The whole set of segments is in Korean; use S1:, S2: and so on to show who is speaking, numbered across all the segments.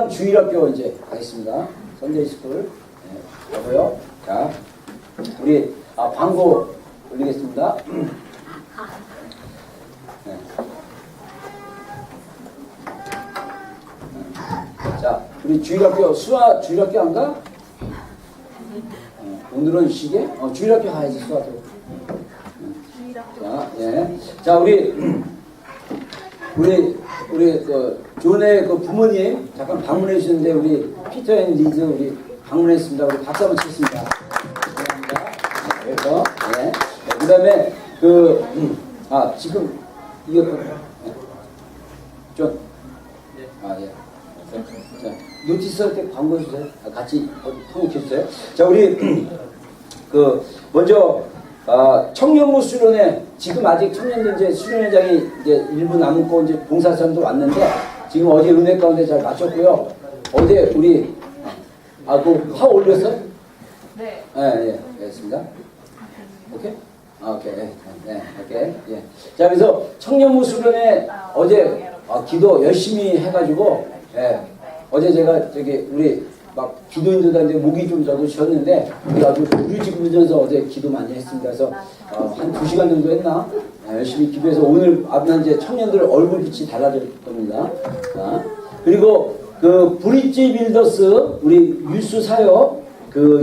S1: 다음 주일학교 이제 가겠습니다. 선데이 스쿨. 네, 가고요. 자, 우리 광고 올리겠습니다. 네. 자, 우리 주일학교 수아 주일학교 안 가? 오늘은 쉬게? 주일학교 가야지 수아도. 자, 예. 자, 우리 그 존의 그 부모님 잠깐 방문해 주셨는데 우리 피터 앤 리즈 우리 방문했습니다. 우리 박수 한번 치겠습니다. 감사합니다. 그래서 예. 그다음에 지금 이거 존 예. 자, 노티스 할 때 광고 주세요. 같이 통역해 주세요. 자, 우리 먼저 청년부 수련회 지금 아직 청년들 이제 수련회장이 이제 일부 남고 이제 봉사선도 왔는데 지금 어제 은혜 가운데 잘 마쳤고요. 어제 우리 화 올렸어요?
S2: 네.
S1: 예, 알겠습니다. 오케이? 오케이. 네, 오케이. 예. 자, 그래서 청년부 수련회 어제 기도 열심히 해가지고 예. 어제 제가 우리 막 기도인들한테 목이 좀 저도 쉬었는데 우리 아주 우리집으면서 어제 기도 많이 했습니다. 그래서 한 2시간 정도 했나? 열심히 기도해서 오늘 앞나 이제 청년들 얼굴빛이 달라질 겁니다. 자, 그리고 그 브릿지 빌더스 우리 유수 사역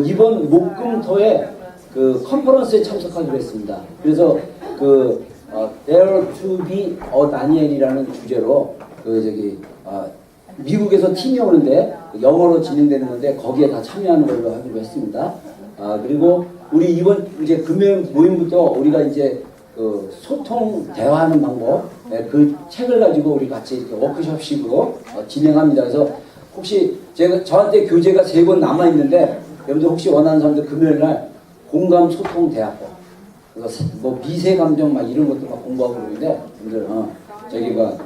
S1: 이번 목금토에 그 컨퍼런스에 참석하기로 했습니다. 그래서 There to be a Daniel이라는 주제로 미국에서 팀이 오는데 영어로 진행되는 건데 거기에 다 참여하는 걸로 하기로 했습니다. 그리고 우리 이번 이제 금요일 모임부터 우리가 이제 소통 대화하는 방법 그 책을 가지고 우리 같이 이렇게 워크숍식으로 진행합니다. 그래서 혹시 저한테 교재가 3권 남아 있는데 여러분들 혹시 원하는 사람들 금요일 날 공감 소통 대화법 그래서 뭐 미세 감정 막 이런 것도 막 공부하고 그러는데 여러분들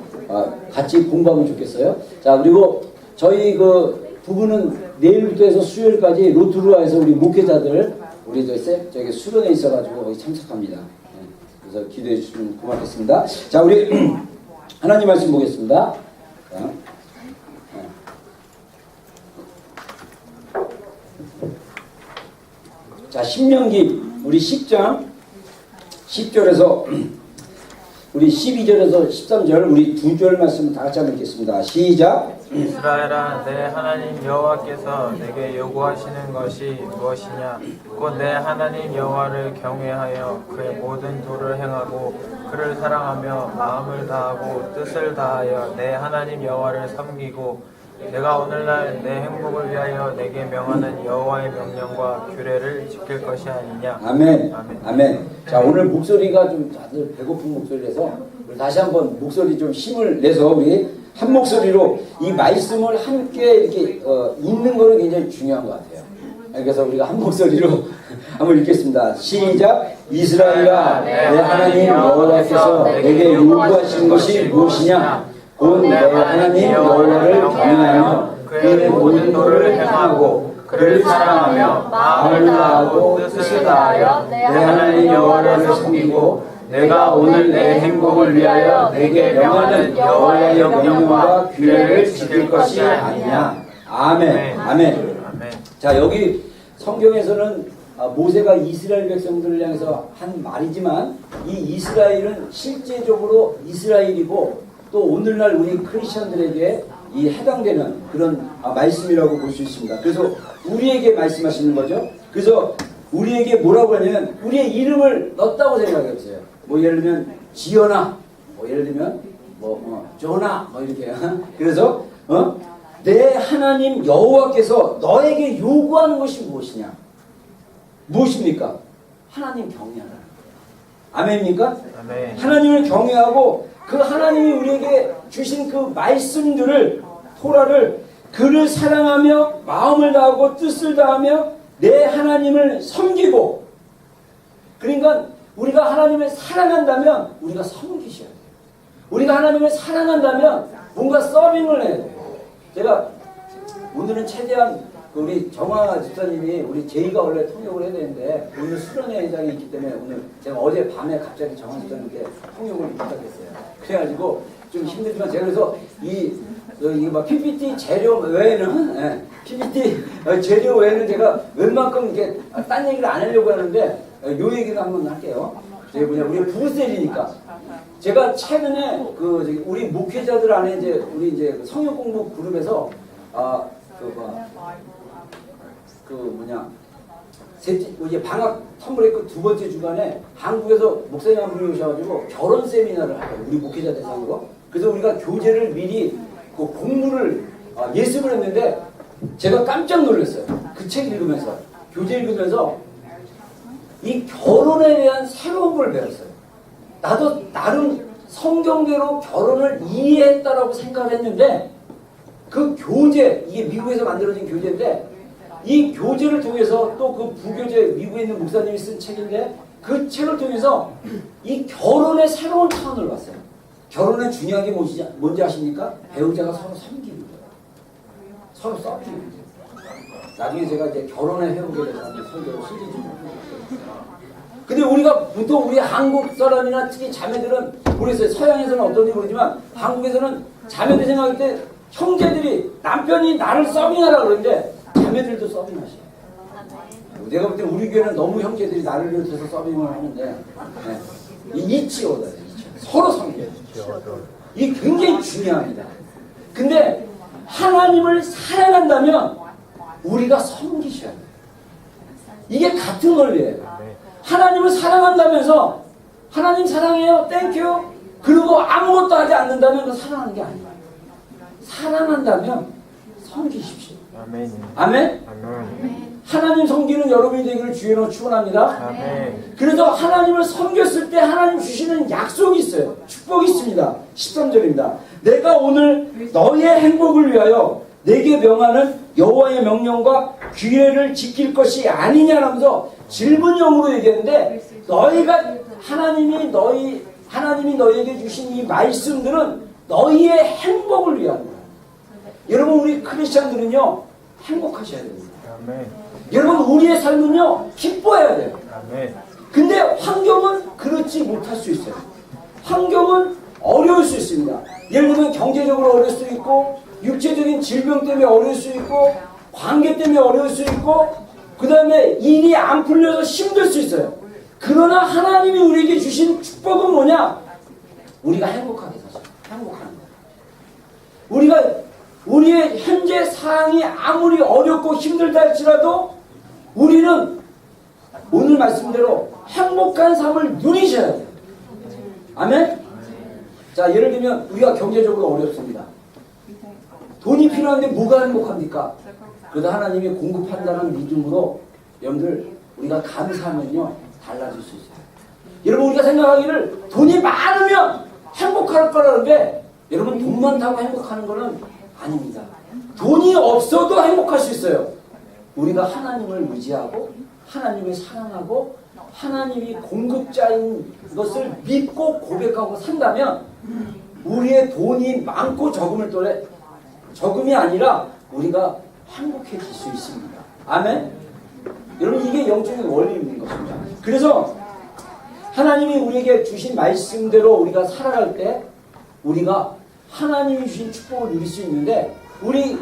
S1: 같이 공부하면 좋겠어요. 자, 그리고 저희 부부는 내일부터 해서 수요일까지 로투루아에서 우리 목회자들 우리 저기 수련회 있어가지고 거기 참석합니다. 네, 그래서 기도해 주시면 고맙겠습니다. 자, 우리 하나님 말씀 보겠습니다. 자, 신명기 우리 10장 10절에서 우리 12절에서 13절 우리 2절 말씀 다 같이 한번 읽겠습니다. 시작.
S3: 이스라엘아 내 하나님 여호와께서 내게 요구하시는 것이 무엇이냐 곧 내 하나님 여호와를 경외하여 그의 모든 도를 행하고 그를 사랑하며 마음을 다하고 뜻을 다하여 내 하나님 여호와를 섬기고 내가 오늘날 내 행복을 위하여 내게 명하는 여호와의 명령과 규례를 지킬 것이 아니냐.
S1: 아멘. 아멘. 자, 오늘 목소리가 좀 다들 배고픈 목소리라서 다시 한번 목소리 좀 힘을 내서 우리 한 목소리로 이 말씀을 함께 이렇게 읽는 거는 굉장히 중요한 것 같아요. 그래서 우리가 한 목소리로 한번 읽겠습니다. 시작. 이스라엘아 내 하나님 여호와께서 내게 요구하신 것이 무엇이냐 곧 내 하나님 여호와를 경외하며 그의 모든 도를 행하고 그를 사랑하며 마음을 다하고 뜻을 다하여 내 하나님 여호와를 섬기고 내가 오늘 내 행복을 위하여 내게 명하는 여호와의 명령과 규례를 지킬 것이 아니냐. 아멘. 아멘. 자, 여기 성경에서는 모세가 이스라엘 백성들을 향해서 한 말이지만 이 이스라엘은 실제적으로 이스라엘이고 또 오늘날 우리 크리스천들에게 이 해당되는 그런 말씀이라고 볼 수 있습니다. 그래서 우리에게 말씀하시는 거죠. 그래서 우리에게 뭐라고 하냐면 우리의 이름을 넣었다고 생각해 보세요. 뭐 예를 들면 지연아, 뭐 예를 들면 조나, 뭐 이렇게. 그래서 내 하나님 여호와께서 너에게 요구하는 것이 무엇이냐? 무엇입니까? 하나님 경외하라. 아멘입니까?
S3: 아멘.
S1: 하나님을 경외하고 그 하나님이 우리에게 주신 그 말씀들을 토라를 그를 사랑하며 마음을 다하고 뜻을 다하며 내 하나님을 섬기고 그러니까 우리가 하나님을 사랑한다면 우리가 섬기셔야 돼요. 우리가 하나님을 사랑한다면 뭔가 서빙을 해야 돼요. 제가 오늘은 최대한 그 우리 정화 집사님이 우리 제이가 원래 통역을 해야 되는데 오늘 수련회 회장이 있기 때문에 오늘 제가 어제 밤에 갑자기 정화 집사님께 통역을 부탁했어요. 그래가지고 좀 힘들지만 제가 그래서 이거 막 PPT 재료 외에는 PPT 재료 외에는 제가 웬만큼 이렇게 딴 얘기를 안 하려고 하는데 요 얘기는 한번 할게요. 저희 우리 부부셀이니까 제가 최근에 우리 목회자들 안에 우리 이제 성역 공부 그룹에서 이제 방학 텀브레이크 두 번째 주간에 한국에서 목사님 한 분이 오셔가지고 결혼 세미나를 하거든요. 우리 목회자 대상으로. 그래서 우리가 교재를 미리 그 공부를 예습을 했는데 제가 깜짝 놀랐어요. 그 책 읽으면서 교재 읽으면서 이 결혼에 대한 새로운 걸 배웠어요. 나도 나름 성경대로 결혼을 이해했다라고 생각을 했는데 그 교재, 이게 미국에서 만들어진 교재인데 이 교재를 통해서 또 그 부교재, 미국에 있는 목사님이 쓴 책인데 그 책을 통해서 이 결혼의 새로운 차원을 봤어요. 결혼의 중요한 게 뭔지 아십니까? 배우자가 서로 섬기는 거예요. 서로 서비는 거예요. 나중에 제가 이제 결혼의 회복에 대해서 한번 설교를 시리즈 좀 해볼게요. 근데 우리가 보통 우리 한국 사람이나 특히 자매들은 모르겠어요. 서양에서는 어떤지 모르지만 한국에서는 자매들 생각할 때 형제들이 남편이 나를 서빙하라 그러는데 자매들도 서빙하셔. 내가 볼 때 우리 교회는 너무 형제들이 나를 비롯해서 서빙을 하는데 이치오다. 서로 섬겨요. 이게 굉장히 중요합니다. 근데 하나님을 사랑한다면 우리가 섬기셔야 돼요. 이게 같은 원리예요. 하나님을 사랑한다면서 하나님 사랑해요. 땡큐. 그리고 아무것도 하지 않는다면 그 사랑하는 게 아니에요. 사랑한다면 섬기십시오.
S3: 아멘.
S1: 아멘?
S3: 아멘.
S1: 하나님 섬기는 여러분이 되기를 주의로 축원합니다.
S3: 아멘.
S1: 그래서 하나님을 섬겼을 때 하나님 주시는 약속이 있어요. 축복이 있습니다. 13절입니다. 내가 오늘 너의 행복을 위하여 내게 명하는 여호와의 명령과 규례를 지킬 것이 아니냐라면서 질문형으로 얘기했는데 너희가 하나님이 너희에게 주신 이 말씀들은 너희의 행복을 위한 거예요. 여러분 우리 크리스찬들은요 행복하셔야 됩니다.
S3: 아멘.
S1: 여러분 우리의 삶은요 기뻐해야 돼요.
S3: 아멘.
S1: 근데 환경은 그렇지 못할 수 있어요. 환경은 어려울 수 있습니다. 예를 들면 경제적으로 어려울 수 있고 육체적인 질병 때문에 어려울 수 있고 관계 때문에 어려울 수 있고 그 다음에 일이 안 풀려서 힘들 수 있어요. 그러나 하나님이 우리에게 주신 축복은 뭐냐? 우리가 행복하게 사죠. 행복하는 거예요. 우리의 현재 상황이 아무리 어렵고 힘들다 할지라도 우리는 오늘 말씀대로 행복한 삶을 누리셔야 돼요. 아멘? 자, 예를 들면 우리가 경제적으로 어렵습니다. 돈이 필요한데 뭐가 행복합니까? 그래도 하나님이 공급한다는 믿음으로 여러분들 우리가 감사하면요 달라질 수 있어요. 여러분 우리가 생각하기를 돈이 많으면 행복할 거라는데 여러분 돈 많다고 행복하는 거는 아닙니다. 돈이 없어도 행복할 수 있어요. 우리가 하나님을 의지하고 하나님을 사랑하고 하나님이 공급자인 것을 믿고 고백하고 산다면 우리의 돈이 많고 적음이 아니라 우리가 행복해질 수 있습니다. 아멘? 여러분 이게 영적인 원리인 것입니다. 그래서 하나님이 우리에게 주신 말씀대로 우리가 살아갈 때 우리가 하나님이 주신 축복을 누릴 수 있는데 우리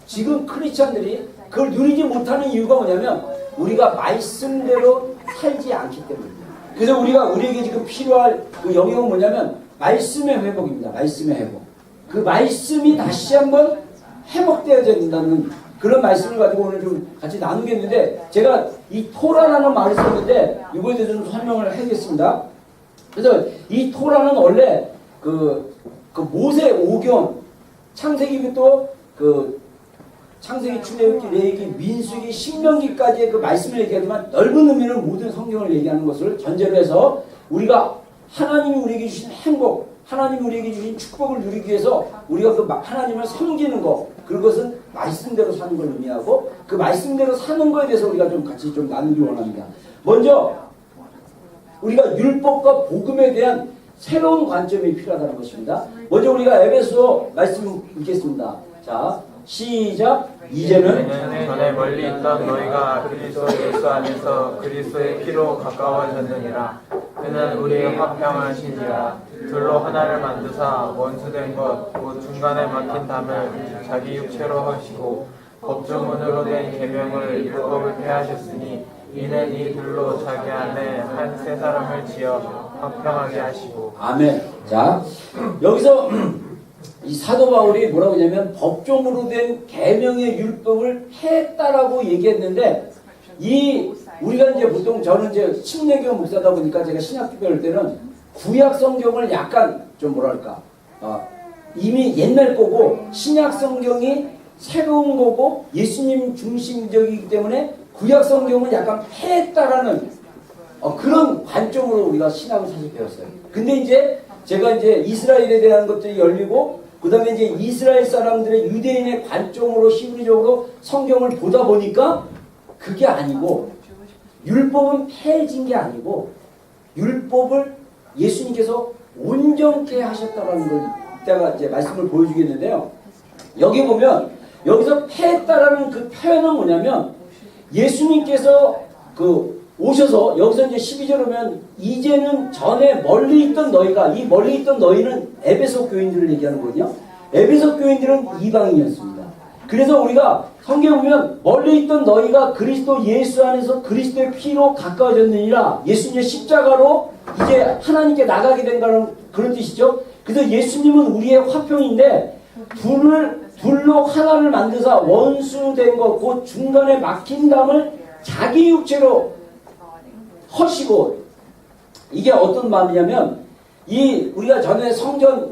S1: 지금 크리스찬들이 그걸 누리지 못하는 이유가 뭐냐면 우리가 말씀대로 살지 않기 때문입니다. 그래서 우리에게 지금 필요할 그 영역은 뭐냐면 말씀의 회복입니다. 말씀의 회복. 그 말씀이 다시 한번 회복되어야 된다는 그런 말씀을 가지고 오늘 좀 같이 나누겠는데 제가 이 토라라는 말을 썼는데 이거에 대해서 좀 설명을 하겠습니다. 그래서 이 토라는 원래 그 모세 오경 창세기부터 창세기, 출애굽기, 레위기, 민수기, 신명기까지의 그 말씀을 얘기하지만 넓은 의미는 모든 성경을 얘기하는 것을 전제로 해서 우리가 하나님이 우리에게 주신 행복, 하나님이 우리에게 주신 축복을 누리기 위해서 우리가 그 하나님을 섬기는 것, 그것은 말씀대로 사는 걸 의미하고 그 말씀대로 사는 거에 대해서 우리가 좀 같이 좀 나누기 원합니다. 먼저 우리가 율법과 복음에 대한 새로운 관점이 필요하다는 것입니다. 먼저 우리가 에베소 말씀 읽겠습니다. 자, 시작. 이제는
S3: 전에 멀리 있던 너희가 그리스도 예수 안에서 그리스도의 피로 가까워졌느니라. 그는 우리의 화평하시니라. 둘로 하나를 만드사 원수된 것 곧 중간에 막힌 담을 자기 육체로 하시고 법조문으로 된 계명을 율법을 폐하셨으니 이는 이 둘로 자기 안에 한 세 사람을 지어 화평하게 하시고.
S1: 아멘. 자, 여기서 이 사도 바울이 뭐라고 하냐면 법정으로 된 계명의 율법을 폐했다라고 얘기했는데, 이 우리가 이제 보통 저는 이제 침례교 목사다 보니까 제가 신학교 배울 때는 구약 성경을 약간 좀 뭐랄까 이미 옛날 거고 신약 성경이 새로운 거고 예수님 중심적이기 때문에 구약 성경은 약간 폐했다라는 그런 관점으로 우리가 신학을 사실 배웠어요. 근데 이제 제가 이제 이스라엘에 대한 것들이 열리고 그 다음에 이제 이스라엘 사람들의 유대인의 관점으로 시브리적으로 성경을 보다 보니까 그게 아니고 율법은 폐해진 게 아니고 율법을 예수님께서 온전케 하셨다라는 걸 이따가 이제 말씀을 보여주겠는데요. 여기 보면 여기서 폐했다라는 그 표현은 뭐냐면 예수님께서 오셔서 여기서 이제 12절 오면 이제는 전에 멀리 있던 너희가, 이 멀리 있던 너희는 에베소 교인들을 얘기하는 거거든요. 에베소 교인들은 이방인이었습니다. 그래서 우리가 성경에 보면 멀리 있던 너희가 그리스도 예수 안에서 그리스도의 피로 가까워졌느니라. 예수님의 십자가로 이제 하나님께 나가게 된다는 그런 뜻이죠. 그래서 예수님은 우리의 화평인데 둘로 하나를 만드사 원수된 것 곧 중간에 막힌 담을 자기 육체로 허시고, 이게 어떤 마음이냐면 우리가 전에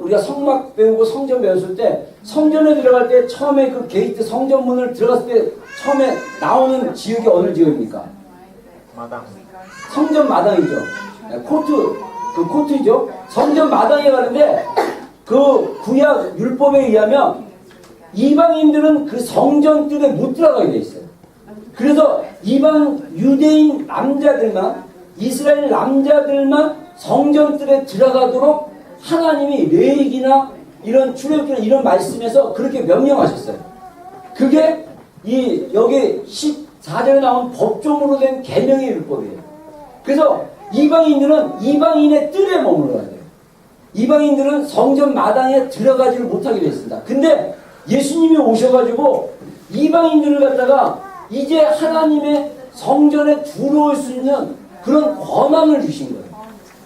S1: 우리가 성막 배우고 성전 배웠을 때 성전에 들어갈 때 처음에 그 게이트 성전문을 들어갔을 때 처음에 나오는 지역이 어느 지역입니까?
S3: 마당.
S1: 성전 마당이죠. 코트이죠. 성전 마당에 가는데 그 구약 율법에 의하면 이방인들은 그 성전 뜰에 못 들어가게 돼 있어요. 그래서 유대인 남자들만, 이스라엘 남자들만 성전뜰에 들어가도록 하나님이 레위기나 이런 출애굽기나 이런 말씀에서 그렇게 명령하셨어요. 그게 여기 14절에 나온 법조문으로 된 계명의 율법이에요. 그래서 이방인들은 이방인의 뜰에 머물러야 돼요. 이방인들은 성전 마당에 들어가지를 못하게 되어 있습니다. 근데 예수님이 오셔가지고 이방인들을 갖다가 이제 하나님의 성전에 들어올 수 있는 그런 권한을 주신 거예요.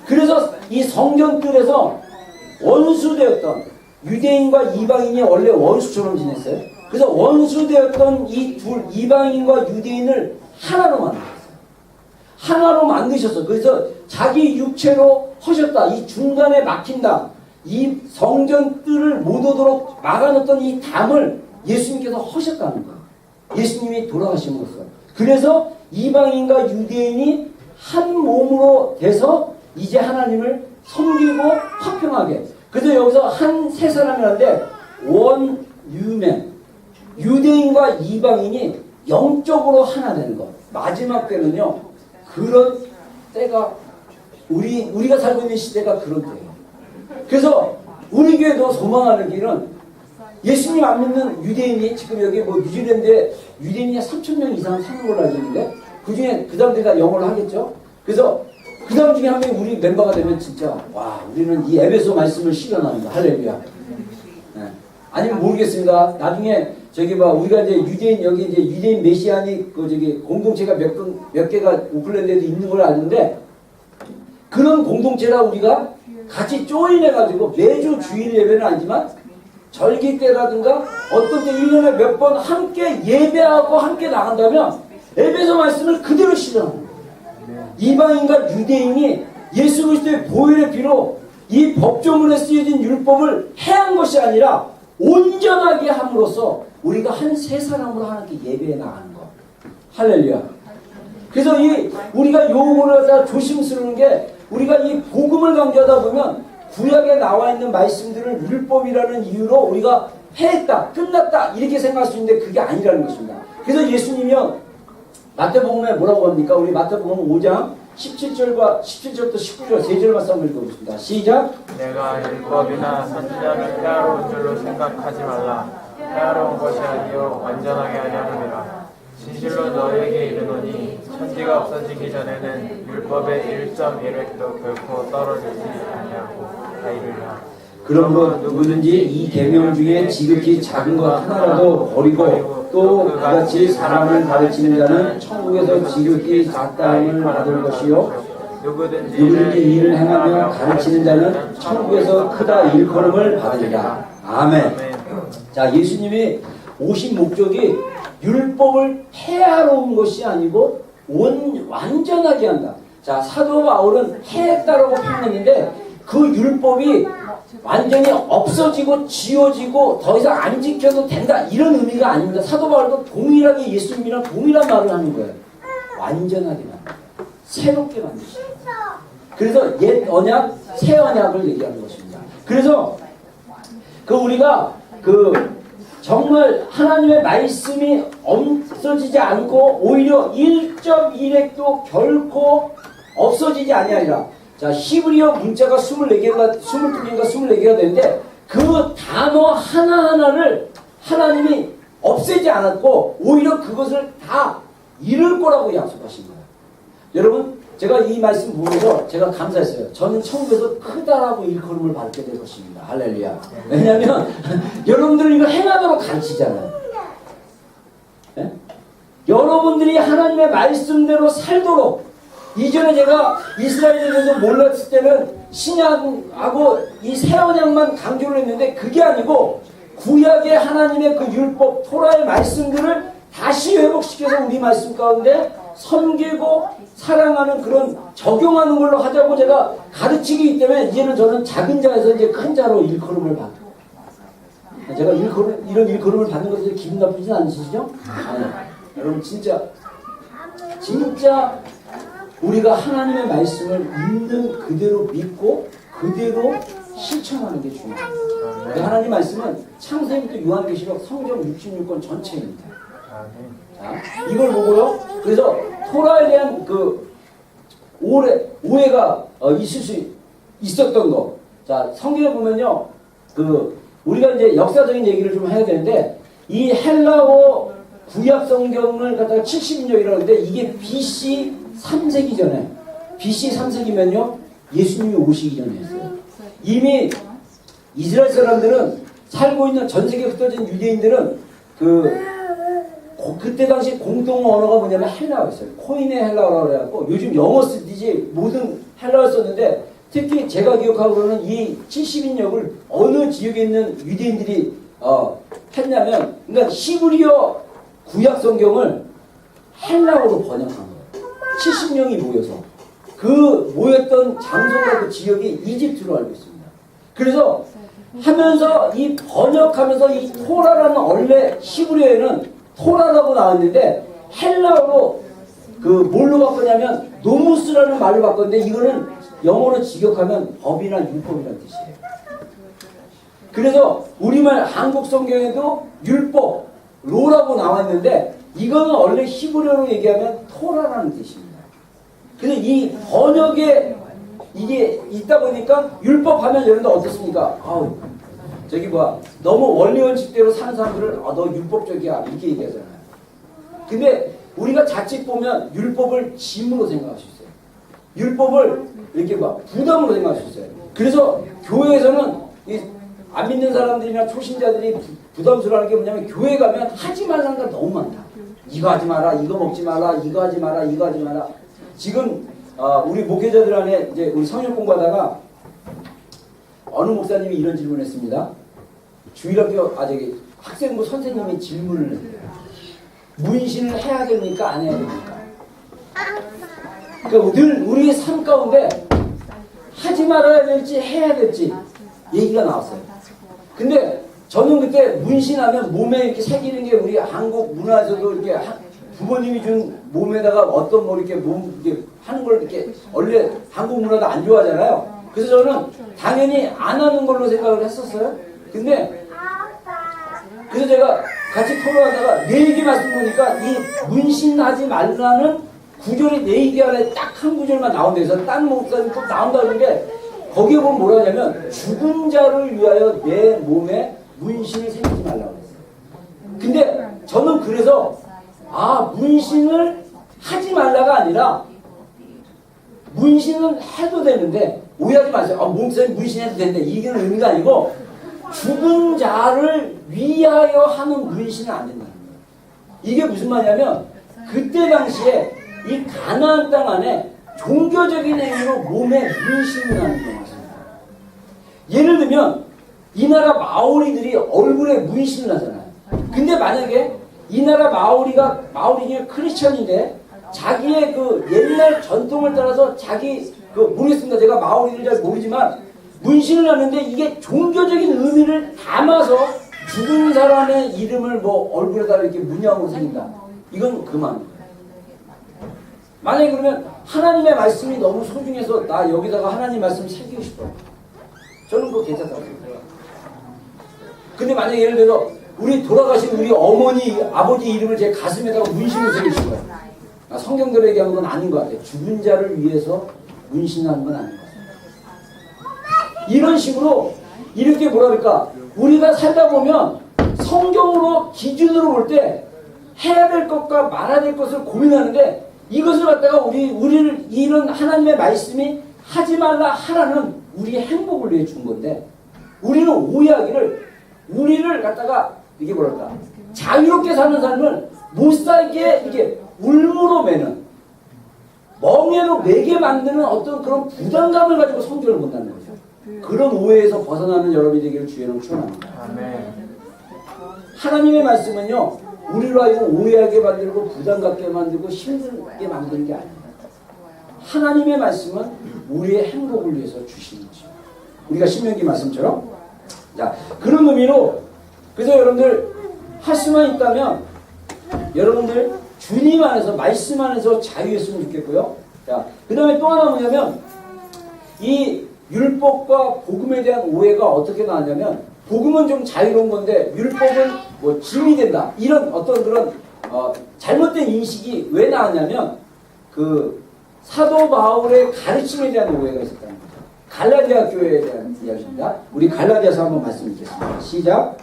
S1: 그래서 이 성전뜰에서 원수되었던 유대인과 이방인이 원래 원수처럼 지냈어요. 그래서 원수되었던 이 이방인과 유대인을 하나로 만들었어요. 하나로 만드셨어. 그래서 자기 육체로 하셨다. 이 중간에 막힌다. 이 성전뜰을 못 오도록 막아놓던 이 담을 예수님께서 하셨다는 거예요. 예수님이 돌아가심으로써. 그래서 이방인과 유대인이 한 몸으로 돼서 이제 하나님을 섬기고 화평하게. 그래서 여기서 한 세 사람이라는데 원유맨, 유대인과 이방인이 영적으로 하나 되는 것. 마지막 때는요, 그런 때가 우리가 살고 있는 시대가 그런 때예요. 그래서 우리 교회도 소망하는 길은 예수님 안 믿는 유대인이 지금 여기 뉴질랜드에 유대인이 3,000명 이상 사는 걸로 알고 있는데 그 중에 그 사람들이 다 영어를 하겠죠. 그래서 그 사람 중에 한 명이 우리 멤버가 되면 진짜 와, 우리는 이 에베소 말씀을 실현합니다. 할렐루야. 네. 아니면 모르겠습니다. 나중에 우리가 이제 여기 이제 유대인 메시아닉 공동체가 몇 개가 오클랜드에도 있는 걸 아는데 그런 공동체라 우리가 같이 조인해가지고 매주 주일 예배는 아니지만 절기 때라든가 어떤 때 1년에 몇 번 함께 예배하고 함께 나간다면 에베소 말씀을 그대로 실현하는 거예요. 이방인과 유대인이 예수 그리스도의 보혈의 피로 이 법조문에 쓰여진 율법을 해한 것이 아니라 온전하게 함으로써 우리가 한 세 사람으로 하나님께 예배해 나가는 것. 할렐루야. 그래서 우리가 요거를 갖다 조심스러운 게 우리가 이 복음을 강조하다 보면 구약에 나와 있는 말씀들을 율법이라는 이유로 우리가 해했다, 끝났다 이렇게 생각할 수 있는데 그게 아니라는 것입니다. 그래서 예수님이요 마태복음에 뭐라고 합니까? 우리 마태복음 5장 17절부터 19절 세 절 말씀 한번 읽어보겠습니다. 시작.
S3: 내가 율법이나 선지자를 폐하러 온 줄로 생각하지 말라. 해하러 온 것이 아니요 완전하게 하려 함이라. 진실로 너희에게 이르노니 천지가 없어지기 전에는 율법의 1.1획도 결코 떨어지지 아니하고 다 이르리라.
S1: 그러므로 누구든지 이 계명 중에 지극히 작은 것 하나라도 버리고 또 그같이 사람을 가르치는 자는 천국에서 지극히 작다함을 받을 것이요 누구든지 이를 행하며 가르치는 자는 천국에서 크다 일컬음을 받으리라. 아멘. 자, 예수님이 오신 목적이 율법을 폐하러 온 것이 아니고 완전하게 한다. 자, 사도 바울은 폐했다라고 표현했는데 그 율법이 완전히 없어지고 지워지고 더 이상 안 지켜도 된다 이런 의미가 아닙니다. 사도 바울도 동일하게 예수님이랑 동일한 말을 하는 거예요. 완전하게 만든다. 새롭게 만드시다. 그래서 옛 언약, 새 언약을 얘기하는 것입니다. 그래서 우리가 정말 하나님의 말씀이 없어지지 않고 오히려 1.1획도 결코 없어지지 아니하리라. 자, 히브리어 문자가 24개가 24개가 되는데 그 단어 하나하나를 하나님이 없애지 않았고 오히려 그것을 다 이룰 거라고 약속하신 거예요. 여러분, 제가 이 말씀 보면서 제가 감사했어요. 저는 천국에서 크다라고 일컬음을 받게 될 것입니다. 할렐루야. 왜냐하면 여러분들 이거 행하도록 가르치잖아요. 네? 여러분들이 하나님의 말씀대로 살도록. 이전에 제가 이스라엘에 대해서 몰랐을 때는 신약하고 이 새 언약만 강조를 했는데 그게 아니고 구약의 하나님의 그 율법 토라의 말씀들을 다시 회복시켜서 우리 말씀 가운데 섬기고 사랑하는 그런 적용하는 걸로 하자고 제가 가르치기 때문에 이제는 저는 작은 자에서 이제 큰 자로 일컬음을 받고 제가 이런 일컬음을 받는 것에 기분 나쁘진 않으시죠? 아니, 여러분 진짜 우리가 하나님의 말씀을 있는 그대로 믿고 그대로 실천하는 게 중요해요. 하나님 말씀은 창세기부터 요한계시록 성경 66권 전체입니다. 자, 이걸 보고요. 그래서 토라에 대한 오해가 있을 수 있었던 거. 자, 성경에 보면요. 우리가 이제 역사적인 얘기를 좀 해야 되는데 이 헬라어 구약 성경을 갖다가 70년이라고 하는데 이게 BC 3세기 전에 BC 3세기면요. 예수님이 오시기 전에 했어요. 이미 이스라엘 사람들은 살고 있는 전 세계에 흩어진 유대인들은 그때 당시 공동 언어가 뭐냐면 헬라어였어요. 코인의 헬라어라고 그래갖고 요즘 영어 쓰듯이 모든 헬라어 썼는데 특히 제가 기억하고는 이 70인역을 어느 지역에 있는 유대인들이 했냐면 그러니까 히브리어 구약 성경을 헬라어로 번역한 거예요. 70명이 모여서 그 모였던 장소가 그 지역이 이집트로 알고 있습니다. 그래서 하면서 이 번역하면서 이 토라라는 원래 히브리어에는 토라라고 나왔는데 헬라어로 뭘로 바꾸냐면 노무스라는 말로 바꿨는데 이거는 영어로 직역하면 법이나 율법이라는 뜻이에요. 그래서 우리말 한국 성경에도 율법 로라고 나왔는데 이거는 원래 히브리어로 얘기하면 토라라는 뜻입니다. 근데 이 번역에 이게 있다 보니까 율법 하면 여러분들 어떻습니까? 너무 원리 원칙대로 사는 사람들을 너 율법적이야 이렇게 얘기하잖아요. 근데 우리가 자칫 보면 율법을 짐으로 생각할 수 있어요. 율법을 이렇게 부담으로 생각할 수 있어요. 그래서 교회에서는 안 믿는 사람들이나 초신자들이 부담스러워하는 게 뭐냐면 교회 가면 하지 말라는 게 너무 많다. 이거 하지 마라, 이거 먹지 마라, 이거 하지 마라, 이거 하지 마라. 지금 우리 목회자들 안에 이제 우리 성역 공부하다가 어느 목사님이 이런 질문을 했습니다. 주일학교 학생부 선생님이 질문을 했어요. 문신을 해야 됩니까? 안 해야 됩니까? 그러니까 늘 우리의 삶 가운데 하지 말아야 될지 해야 될지 얘기가 나왔어요. 근데 저는 그때 문신하면 몸에 이렇게 새기는 게 우리 한국 문화에서도 이렇게 부모님이 준 몸에다가 어떤 이렇게 이렇게 하는 걸 이렇게 원래 한국 문화도 안 좋아하잖아요. 그래서 저는 당연히 안 하는 걸로 생각을 했었어요. 근데 그래서 제가 같이 토론하다가 내 얘기 말씀 보니까 이 문신하지 말라는 구절이 내 얘기 안에 딱 한 구절만 나온대서 딴 목사님 꼭 나온다는 게 거기에 보면 뭐라 하냐면 죽은 자를 위하여 내 몸에 문신을 새기지 말라고 했어요. 근데 저는 그래서 문신을 하지 말라가 아니라 문신은 해도 되는데 오해하지 마세요. 목사님 문신해도 된대. 이게 의미가 아니고 죽은 자를 위하여 하는 문신은 안 된다는 거예요. 이게 무슨 말이냐면 그때 당시에 이 가나안 땅 안에 종교적인 행위로 몸에 문신을 하는 게 맞습니다. 예를 들면 이 나라 마오리들이 얼굴에 문신을 하잖아요. 근데 만약에 이 나라 마오리가 크리스천인데 자기의 그 옛날 전통을 따라서 모르겠습니다. 제가 마오리를 잘 모르지만 문신을 하는데 이게 종교적인 의미를 담아서 죽은 사람의 이름을 얼굴에다 이렇게 문양으로 새긴다. 이건 그만. 만약에 그러면 하나님의 말씀이 너무 소중해서 나 여기다가 하나님 말씀 새기고 싶어. 저는 그거 괜찮다고 생각해요. 근데 만약에 예를 들어서 우리 돌아가신 우리 어머니, 아버지 이름을 제 가슴에다가 문신을 새기신 거예요. 성경대로 얘기하는 건 아닌 것 같아요. 죽은 자를 위해서 문신하는 건 아닌 것 같아요. 이런 식으로 이렇게 우리가 살다 보면 성경으로 기준으로 볼 때 해야 될 것과 말아야 될 것을 고민하는데 이것을 갖다가 우리를 이런 하나님의 말씀이 하지 말라 하라는 우리의 행복을 위해 준 건데 우리는 오해하기를 우리를 갖다가 이게 자유롭게 사는 삶을 못 살게 이게 울무로 매는 멍에로 매게 만드는 어떤 그런 부담감을 가지고 성경을 본다는 거죠. 그런 오해에서 벗어나는 여러분이 되기를 주의 이름으로 축원합니다. 하나님의 말씀은요 우리로 하여금 오해하게 만들고 부담 갖게 만들고 힘들게 만드는 게 아닙니다. 하나님의 말씀은 우리의 행복을 위해서 주시는 거죠. 우리가 신명기 말씀처럼 자 그런 의미로 그래서 여러분들 할 수만 있다면 여러분들 주님 안에서 말씀 안에서 자유했으면 좋겠고요. 자, 그 다음에 또 하나 뭐냐면 이 율법과 복음에 대한 오해가 어떻게 나왔냐면 복음은 좀 자유로운 건데 율법은 짐이 된다. 이런 어떤 그런 잘못된 인식이 왜 나왔냐면 그 사도 바울의 가르침에 대한 오해가 있었다는 거죠. 갈라디아 교회에 대한 이야기입니다. 우리 갈라디아서 한번 말씀 읽겠습니다. 시작.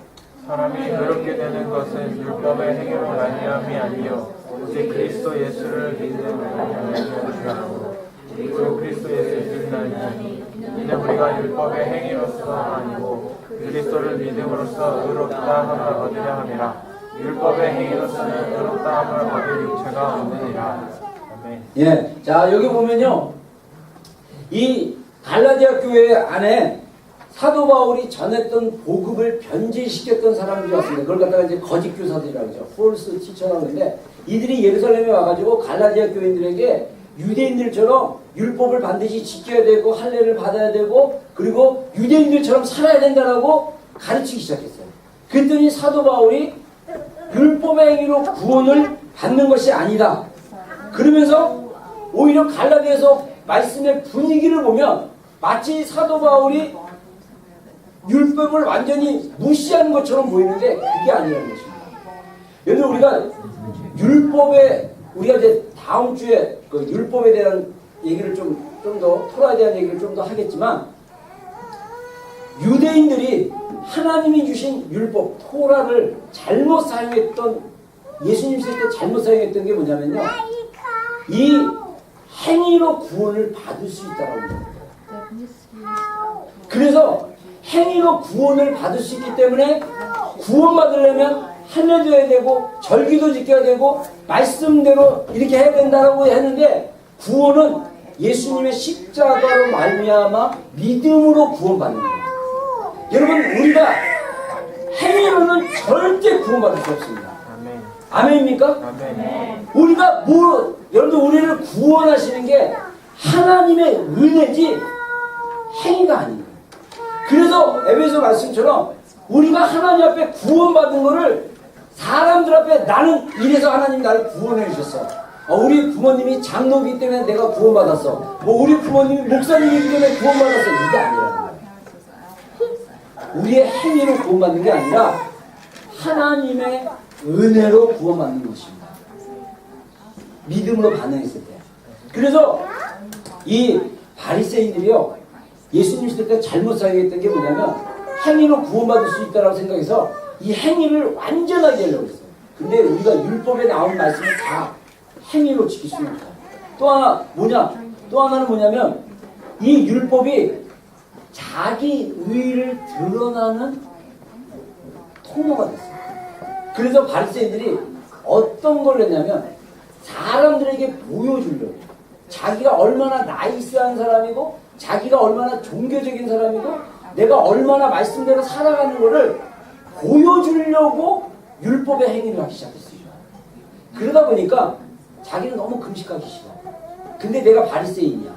S3: 사람이 의롭게 되는 것은 율법의 행위로 말미암이 아니요 오직 그리스도 예수를 믿는 말미암이라. 그리고 그리스도 예수를 믿나니 이는 우리가 율법의 행위로서가 아니고 그리스도를 믿음으로써 의롭다함을 얻으려 함이라. 율법의 행위로서는 의롭다함을 얻을 육체가 없느니라. 아멘.
S1: 예, 자 여기 보면요 이 갈라디아 교회 안에 사도 바울이 전했던 복음을 변질시켰던 사람들이 왔습니다. 그걸 갖다가 이제 거짓 교사들이라고 하죠. 폴스 티처라고 하는데 이들이 예루살렘에 와가지고 갈라디아 교인들에게 유대인들처럼 율법을 반드시 지켜야 되고 할례를 받아야 되고 그리고 유대인들처럼 살아야 된다라고 가르치기 시작했어요. 그랬더니 사도 바울이 율법의 행위로 구원을 받는 것이 아니다. 그러면서 오히려 갈라디아서 말씀의 분위기를 보면 마치 사도 바울이 율법을 완전히 무시하는 것처럼 보이는데 그게 아니라는 것입니다. 여러분 우리가 이제 다음 주에 그 율법에 대한 얘기를 좀 더 토라에 대한 얘기를 좀 더 하겠지만 유대인들이 하나님이 주신 율법 토라를 잘못 사용했던 예수님 있을 때 잘못 사용했던 게 뭐냐면요 이 행위로 구원을 받을 수 있다라고 합니다. 그래서 행위로 구원을 받을 수 있기 때문에 구원받으려면 할례도 해야 되고 절기도 지켜야 되고 말씀대로 이렇게 해야 된다라고 했는데 구원은 예수님의 십자가로 말미암아 믿음으로 구원받는 거예요. 여러분 우리가 행위로는 절대 구원받을 수 없습니다. 아멘입니까?
S3: 아멘.
S1: 우리가 여러분들 우리를 구원하시는 게 하나님의 은혜지 행위가 아니에요. 그래서 에베소 말씀처럼 우리가 하나님 앞에 구원받은 거를 사람들 앞에 나는 이래서 하나님이 나를 구원해 주셨어. 우리 부모님이 장로이기 때문에 내가 구원받았어. 우리 부모님이 목사님이기 때문에 구원받았어. 이게 아니라는 거예요. 우리의 행위로 구원받는 게 아니라 하나님의 은혜로 구원받는 것입니다. 믿음으로 반응했을 때. 그래서 이 바리새인들이요 예수님 시대 때 잘못 사용했던 게 뭐냐면 행위로 구원받을 수 있다고 생각해서 이 행위를 완전하게 하려고 했어요. 근데 우리가 율법에 나온 말씀을 다 행위로 지킬 수는 없다. 또 하나 뭐냐? 또 하나는 뭐냐면 이 율법이 자기 의를 드러나는 통로가 됐어요. 그래서 바리새인들이 어떤 걸 했냐면 사람들에게 보여주려고 자기가 얼마나 나이스한 사람이고 자기가 얼마나 종교적인 사람이고 내가 얼마나 말씀대로 살아가는 거를 보여주려고 율법의 행위를 하기 시작했어요. 그러다 보니까 자기는 너무 금식하기 싫어. 근데 내가 바리새인이야.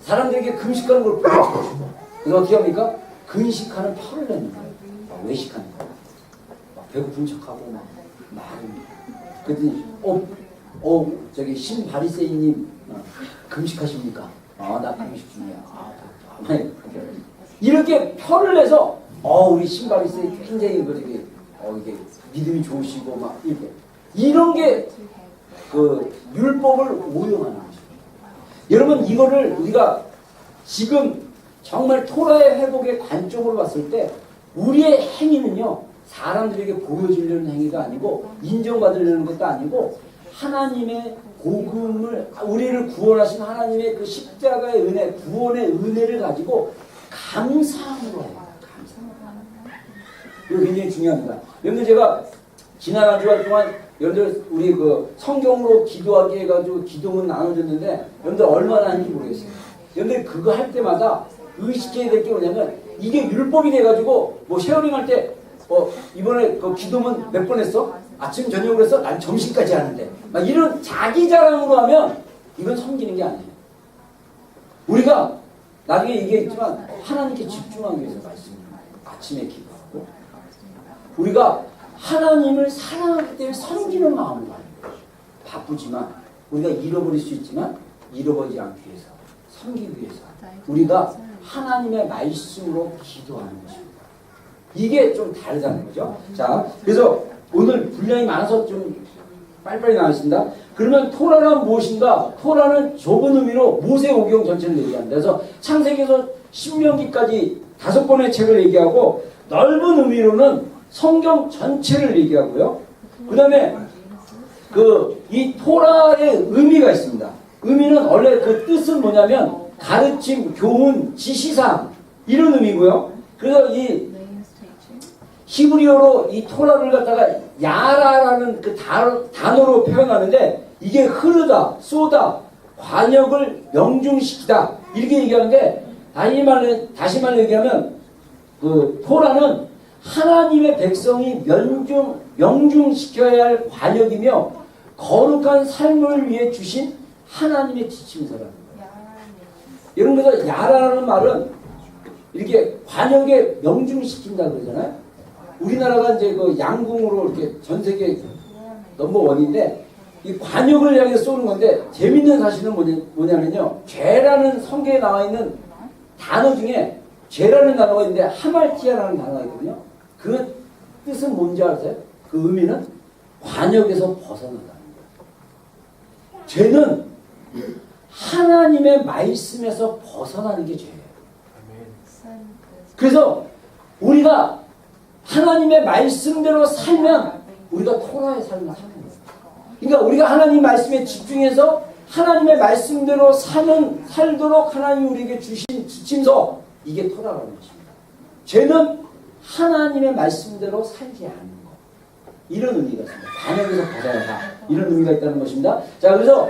S1: 사람들에게 금식하는 걸 보여주고 싶어. 그래서 어떻게 합니까? 금식하는 표를 내는 거예요. 외식하는 거예요. 막 배고픈 척하고 막 그랬더니 저기 신 바리새인님 금식하십니까? 나 금식 중이야. 이렇게 표를 내서 우리 신 바리새인 굉장히 이게 믿음이 좋으시고 막 이런 게 그 율법을 오용하는 거죠. 여러분 이거를 우리가 지금 정말 토라의 회복의 관점으로 봤을 때 우리의 행위는요 사람들에게 보여주려는 행위가 아니고 인정받으려는 것도 아니고 하나님의 복음을 우리를 구원하신 하나님의 그 십자가의 은혜 구원의 은혜를 가지고 감사함으로 해요. 이거 굉장히 중요합니다. 여러분들 제가 지난 한 주간 동안 여러분들 우리 그 성경으로 기도하기 해가지고 기도문 나눠줬는데 여러분들 얼마나 하는지 모르겠어요. 여러분들 그거 할 때마다 의식해야 될 게 뭐냐면 이게 율법이 돼가지고 뭐 쉐어링 할 때 이번에 그 기도문 몇 번 했어? 아침 저녁으로 했어? 난 점심까지 하는데 막 이런 자기 자랑으로 하면 이건 섬기는 게 아니에요. 우리가 나중에 얘기했지만 하나님께 집중하기 위해서 말씀을 아침에 기도하고 우리가 하나님을 사랑하기 때문에 섬기는 마음으로 하는 거예요. 바쁘지만 우리가 잃어버릴 수 있지만 잃어버리지 않기 위해서 섬기기 위해서 우리가 하나님의 말씀으로 기도하는 것입니다. 이게 좀 다르다는 거죠. 자, 그래서 오늘 분량이 많아서 좀 빨리빨리 나왔습니다. 그러면 토라는 무엇인가? 토라는 좁은 의미로 모세오경 전체를 얘기합니다. 그래서 창세기에서 신명기까지 5권의 책을 얘기하고 넓은 의미로는 성경 전체를 얘기하고요. 그 다음에 이 토라의 의미가 있습니다. 의미는 원래 그 뜻은 뭐냐면 가르침, 교훈, 지시사항 이런 의미고요. 그래서 이 히브리어로 이 토라를 갖다가 야라라는 그 단어로 표현하는데 이게 흐르다, 쏘다, 관역을 명중시키다 이렇게 얘기하는데 다시 말로 얘기하면 그 토라는 하나님의 백성이 명중시켜야 할 관역이며 거룩한 삶을 위해 주신 하나님의 지침서라는 거예요. 여러분 그래서 야라라는 말은 이렇게 관역에 명중시킨다 그러잖아요. 우리나라가 이제 그 양궁으로 이렇게 전 세계 넘버원인데 이 관역을 향해 쏘는 건데 재밌는 사실은 뭐냐면요. 죄라는 성경에 나와 있는 단어 중에 죄라는 단어가 있는데 하말티아라는 단어가 있거든요. 그 뜻은 뭔지 아세요? 그 의미는 관역에서 벗어나다는 거예요. 죄는 하나님의 말씀에서 벗어나는 게 죄예요. 그래서 우리가 하나님의 말씀대로 살면 우리가 토라의 삶을 사는 거예요. 그러니까 우리가 하나님 말씀에 집중해서 하나님의 말씀대로 살도록 하나님이 우리에게 주신 지침서 이게 토라라는 것입니다. 죄는 하나님의 말씀대로 살지 않는 것. 이런 의미가 있습니다. 관역에서 벗어나다. 이런 의미가 있다는 것입니다. 자, 그래서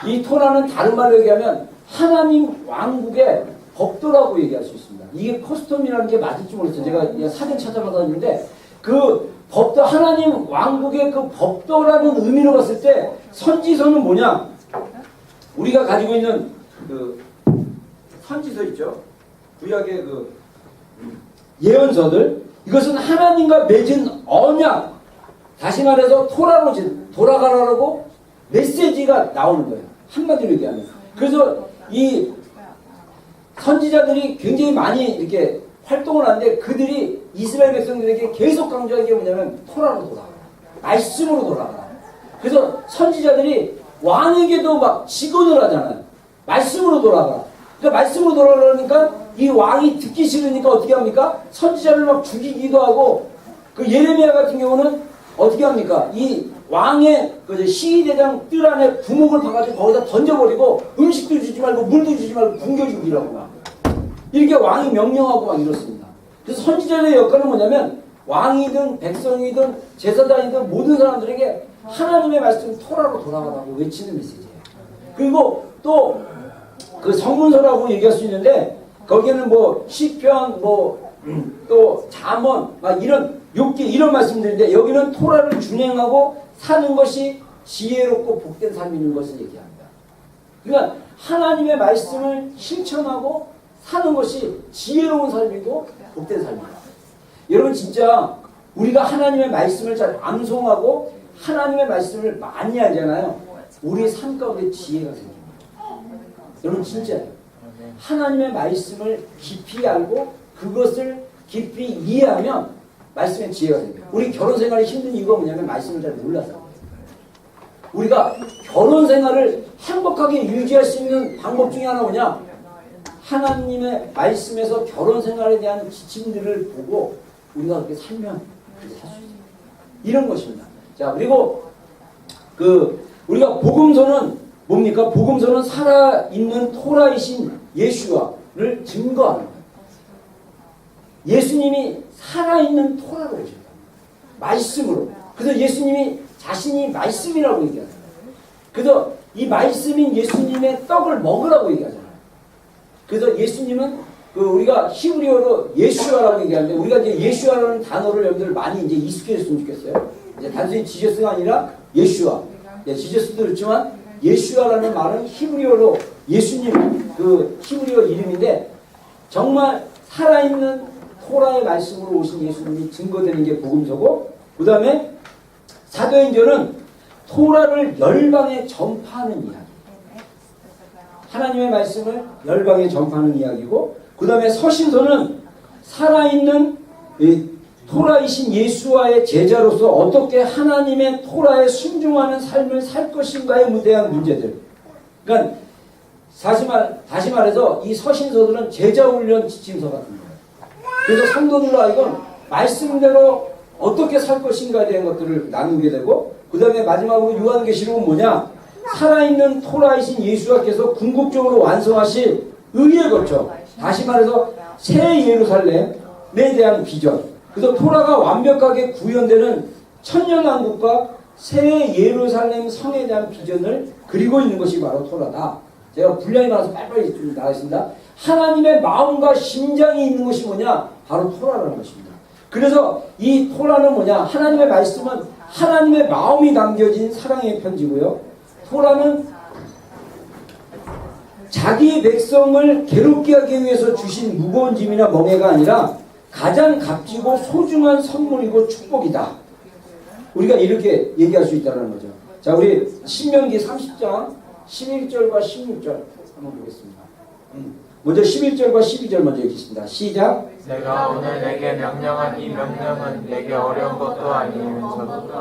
S1: 이 토라는 다른 말로 얘기하면 하나님 왕국의 법도라고 얘기할 수 있습니다. 이게 커스텀이라는 게 맞을지 모르겠어요. 제가 사진 찾아봤는데 그 법도 하나님 왕국의 그 법도라는 의미로 봤을 때 선지서는 뭐냐? 우리가 가지고 있는 그 선지서 있죠. 구약의 그 예언서들 이것은 하나님과 맺은 언약 다시 말해서 토라로 돌아가라고 메시지가 나오는 거예요. 한마디로 얘기하면. 그래서 이 선지자들이 굉장히 많이 이렇게 활동을 하는데 그들이 이스라엘 백성들에게 계속 강조한 게 뭐냐면 토라로 돌아가라. 말씀으로 돌아가라. 그래서 선지자들이 왕에게도 막 직언을 하잖아요. 말씀으로 돌아가라. 그러니까 말씀으로 돌아가니까 이 왕이 듣기 싫으니까 어떻게 합니까? 선지자를 막 죽이기도 하고 그 예레미야 같은 경우는 어떻게 합니까? 이 왕의 그 시위대장 뜰 안에 구멍을 파가지고 거기다 던져버리고 음식도 주지 말고 물도 주지 말고 굶겨 죽이라고 막 이렇게 왕이 명령하고 막 이렇습니다. 그래서 선지자의 역할은 뭐냐면 왕이든 백성이든 제사장이든 모든 사람들에게 하나님의 말씀 토라로 돌아가라고 외치는 메시지예요. 그리고 또 그 성문서라고 얘기할 수 있는데 거기에는 뭐 시편 또 잠언 막 이런 욥기 이런 말씀들인데 여기는 토라를 준행하고 사는 것이 지혜롭고 복된 삶인 것을 얘기합니다. 그러니까 하나님의 말씀을 실천하고 사는 것이 지혜로운 삶이고 복된 삶이다. 여러분 진짜 우리가 하나님의 말씀을 잘 암송하고 하나님의 말씀을 많이 하잖아요. 우리의 삶 가운데 지혜가 생깁니다. 여러분 진짜요. 하나님의 말씀을 깊이 알고 그것을 깊이 이해하면 말씀의 지혜가 생겨요. 우리 결혼 생활이 힘든 이유가 뭐냐면 말씀을 잘 몰라서. 우리가 결혼 생활을 행복하게 유지할 수 있는 방법 중에 하나 뭐냐? 하나님의 말씀에서 결혼 생활에 대한 지침들을 보고 우리가 그렇게 살면 그렇게 살 수 있어요. 이런 것입니다. 자, 그리고 우리가 복음서는 뭡니까? 복음서는 살아있는 토라이신 예수와를 증거하는 거예요. 예수님이 살아있는 토라로 오셨다. 말씀으로. 그래서 예수님이 자신이 말씀이라고 얘기하잖아요. 그래서 이 말씀인 예수님의 떡을 먹으라고 얘기하잖아요. 그래서 예수님은 우리가 히브리어로 예슈아라고 얘기하는데 우리가 이제 예슈아라는 단어를 여러분들 많이 이제 익숙해졌으면 좋겠어요. 이제 단순히 지저스가 아니라 예슈아. 지저스도 그렇지만 예슈아라는 말은 히브리어로 예수님 히브리어 이름인데 정말 살아있는 토라의 말씀으로 오신 예수님이 증거되는 게 복음서고 그 다음에 사도행전은 토라를 열방에 전파하는 이야기. 하나님의 말씀을 열방에 전파하는 이야기고 그 다음에 서신서는 살아있는 토라이신 예수와의 제자로서 어떻게 하나님의 토라에 순종하는 삶을 살 것인가에 대한 문제들. 그러니까 다시 말해서 이 서신서들은 제자훈련 지침서 같은 거예요. 그래서 성도들로 하여금 말씀대로 어떻게 살 것인가에 대한 것들을 나누게 되고 그 다음에 마지막으로 요한계시록은 뭐냐? 살아있는 토라이신 예수와께서 궁극적으로 완성하실 의에 거쳐 다시 말해서 새 예루살렘에 대한 비전. 그래서 토라가 완벽하게 구현되는 천년왕국과 새 예루살렘 성에 대한 비전을 그리고 있는 것이 바로 토라다. 제가 분량이 많아서 빨리빨리 좀 나가겠습니다. 하나님의 마음과 심장이 있는 것이 뭐냐? 바로 토라라는 것입니다. 그래서 이 토라는 뭐냐? 하나님의 말씀은 하나님의 마음이 담겨진 사랑의 편지고요. 토라는 자기 백성을 괴롭게 하기 위해서 주신 무거운 짐이나 멍해가 아니라 가장 값지고 소중한 선물이고 축복이다. 우리가 이렇게 얘기할 수 있다는 거죠. 자, 우리 신명기 30장 11절과 16절 한번 보겠습니다. 먼저 11절과 12절 먼저 읽겠습니다. 시작.
S3: 내가 오늘 내게 명령한 이 명령은 내게 어려운 것도 아니면서도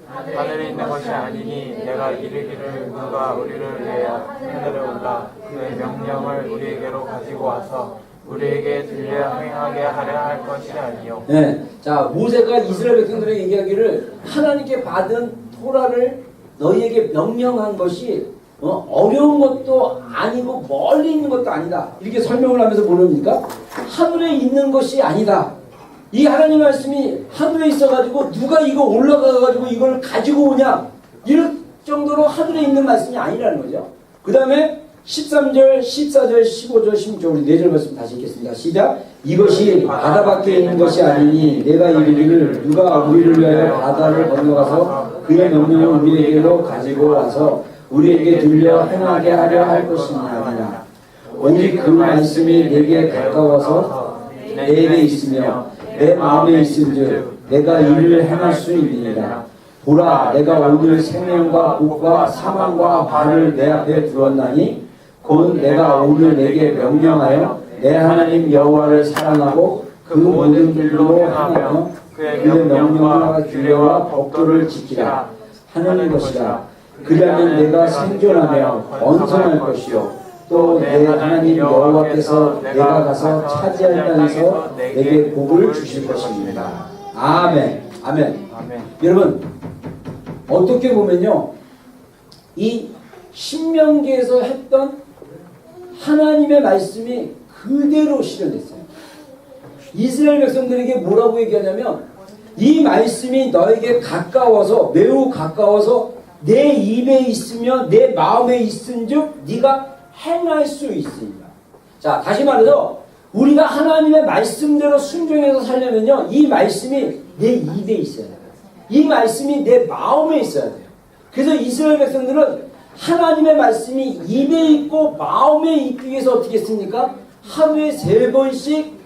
S3: 하늘에 있는 것이 아니니 내가 이르기를 누가 우리를 위해 하늘에 올라 그의 명령을 우리에게로 가지고 와서 우리에게 들려 행하게 하려 할 것이 아니요.
S1: 네, 자 모세가 이스라엘 백성들에게 얘기하기를 하나님께 받은 토라를 너희에게 명령한 것이 어려운 것도 아니고 멀리 있는 것도 아니다. 이렇게 설명을 하면서 모릅니까? 하늘에 있는 것이 아니다. 이 하나님 말씀이 하늘에 있어가지고 누가 이거 올라가가지고 이걸 가지고 오냐 이럴 정도로 하늘에 있는 말씀이 아니라는 거죠. 그 다음에 13절, 14절, 15절, 16절 우리 4절 말씀 다시 읽겠습니다. 시작. 이것이 바다 밖에 있는 것이 아니니 내가 이르기를 누가 우리를 위하여 바다를 건너가서 그의 명령을 우리에게로 가지고 와서 우리에게 들려 행하게 하려 할 것이냐. 오직 그 말씀이 내게 가까워서 내게 있으며 내 마음에 있은즉 내가 이를 행할 수 있느니라. 보라, 내가 오늘 생명과 복과 사망과 화를 내 앞에 두었나니 곧 내가 오늘 내게 명령하여 내 하나님 여호와를 사랑하고 그 모든 길로 행하며 그의 명령과 규례와 법도를 지키라 하는 것이라. 그러면 내가 생존하며 번성할 것이요 또 내 하나님 여호와께서 내가 가서 차지할 땅에서 내게 복을 주실 것입니다. 아멘. 아멘.
S3: 아멘.
S1: 여러분 어떻게 보면요, 이 신명기에서 했던 하나님의 말씀이 그대로 실현됐어요. 이스라엘 백성들에게 뭐라고 얘기하냐면, 이 말씀이 너에게 가까워서, 매우 가까워서 내 입에 있으며 내 마음에 있은즉 네가 행할 수 있으리라. 자, 다시 말해서 우리가 하나님의 말씀대로 순종해서 살려면요, 이 말씀이 내 입에 있어야 돼요. 이 말씀이 내 마음에 있어야 돼요. 그래서 이스라엘 백성들은 하나님의 말씀이 입에 있고 마음에 있기 위해서 어떻게 했습니까? 하루에 3번씩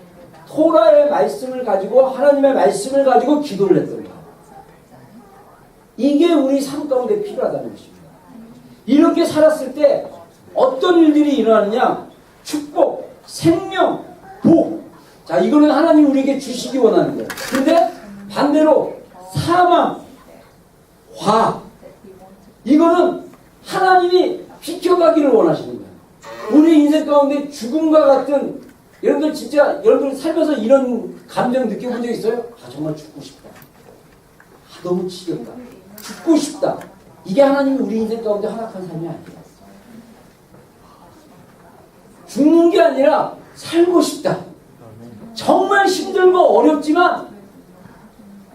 S1: 토라의 말씀을 가지고, 하나님의 말씀을 가지고 기도를 했던 거예요. 이게 우리 삶 가운데 필요하다는 것입니다. 이렇게 살았을 때 어떤 일들이 일어나느냐? 축복, 생명, 복. 자, 이거는 하나님 우리에게 주시기 원하는 거예요. 근데 반대로 사망, 화, 이거는 하나님이 비켜가기를 원하시는 거예요. 우리 인생 가운데 죽음과 같은, 여러분들 진짜 여러분들 살면서 이런 감정 느껴본 적 있어요? 아, 정말 죽고 싶다. 아, 너무 지겹다. 죽고 싶다. 이게 하나님이 우리 인생 가운데 허락한 삶이 아니에요. 죽는 게 아니라 살고 싶다. 정말 힘들고 어렵지만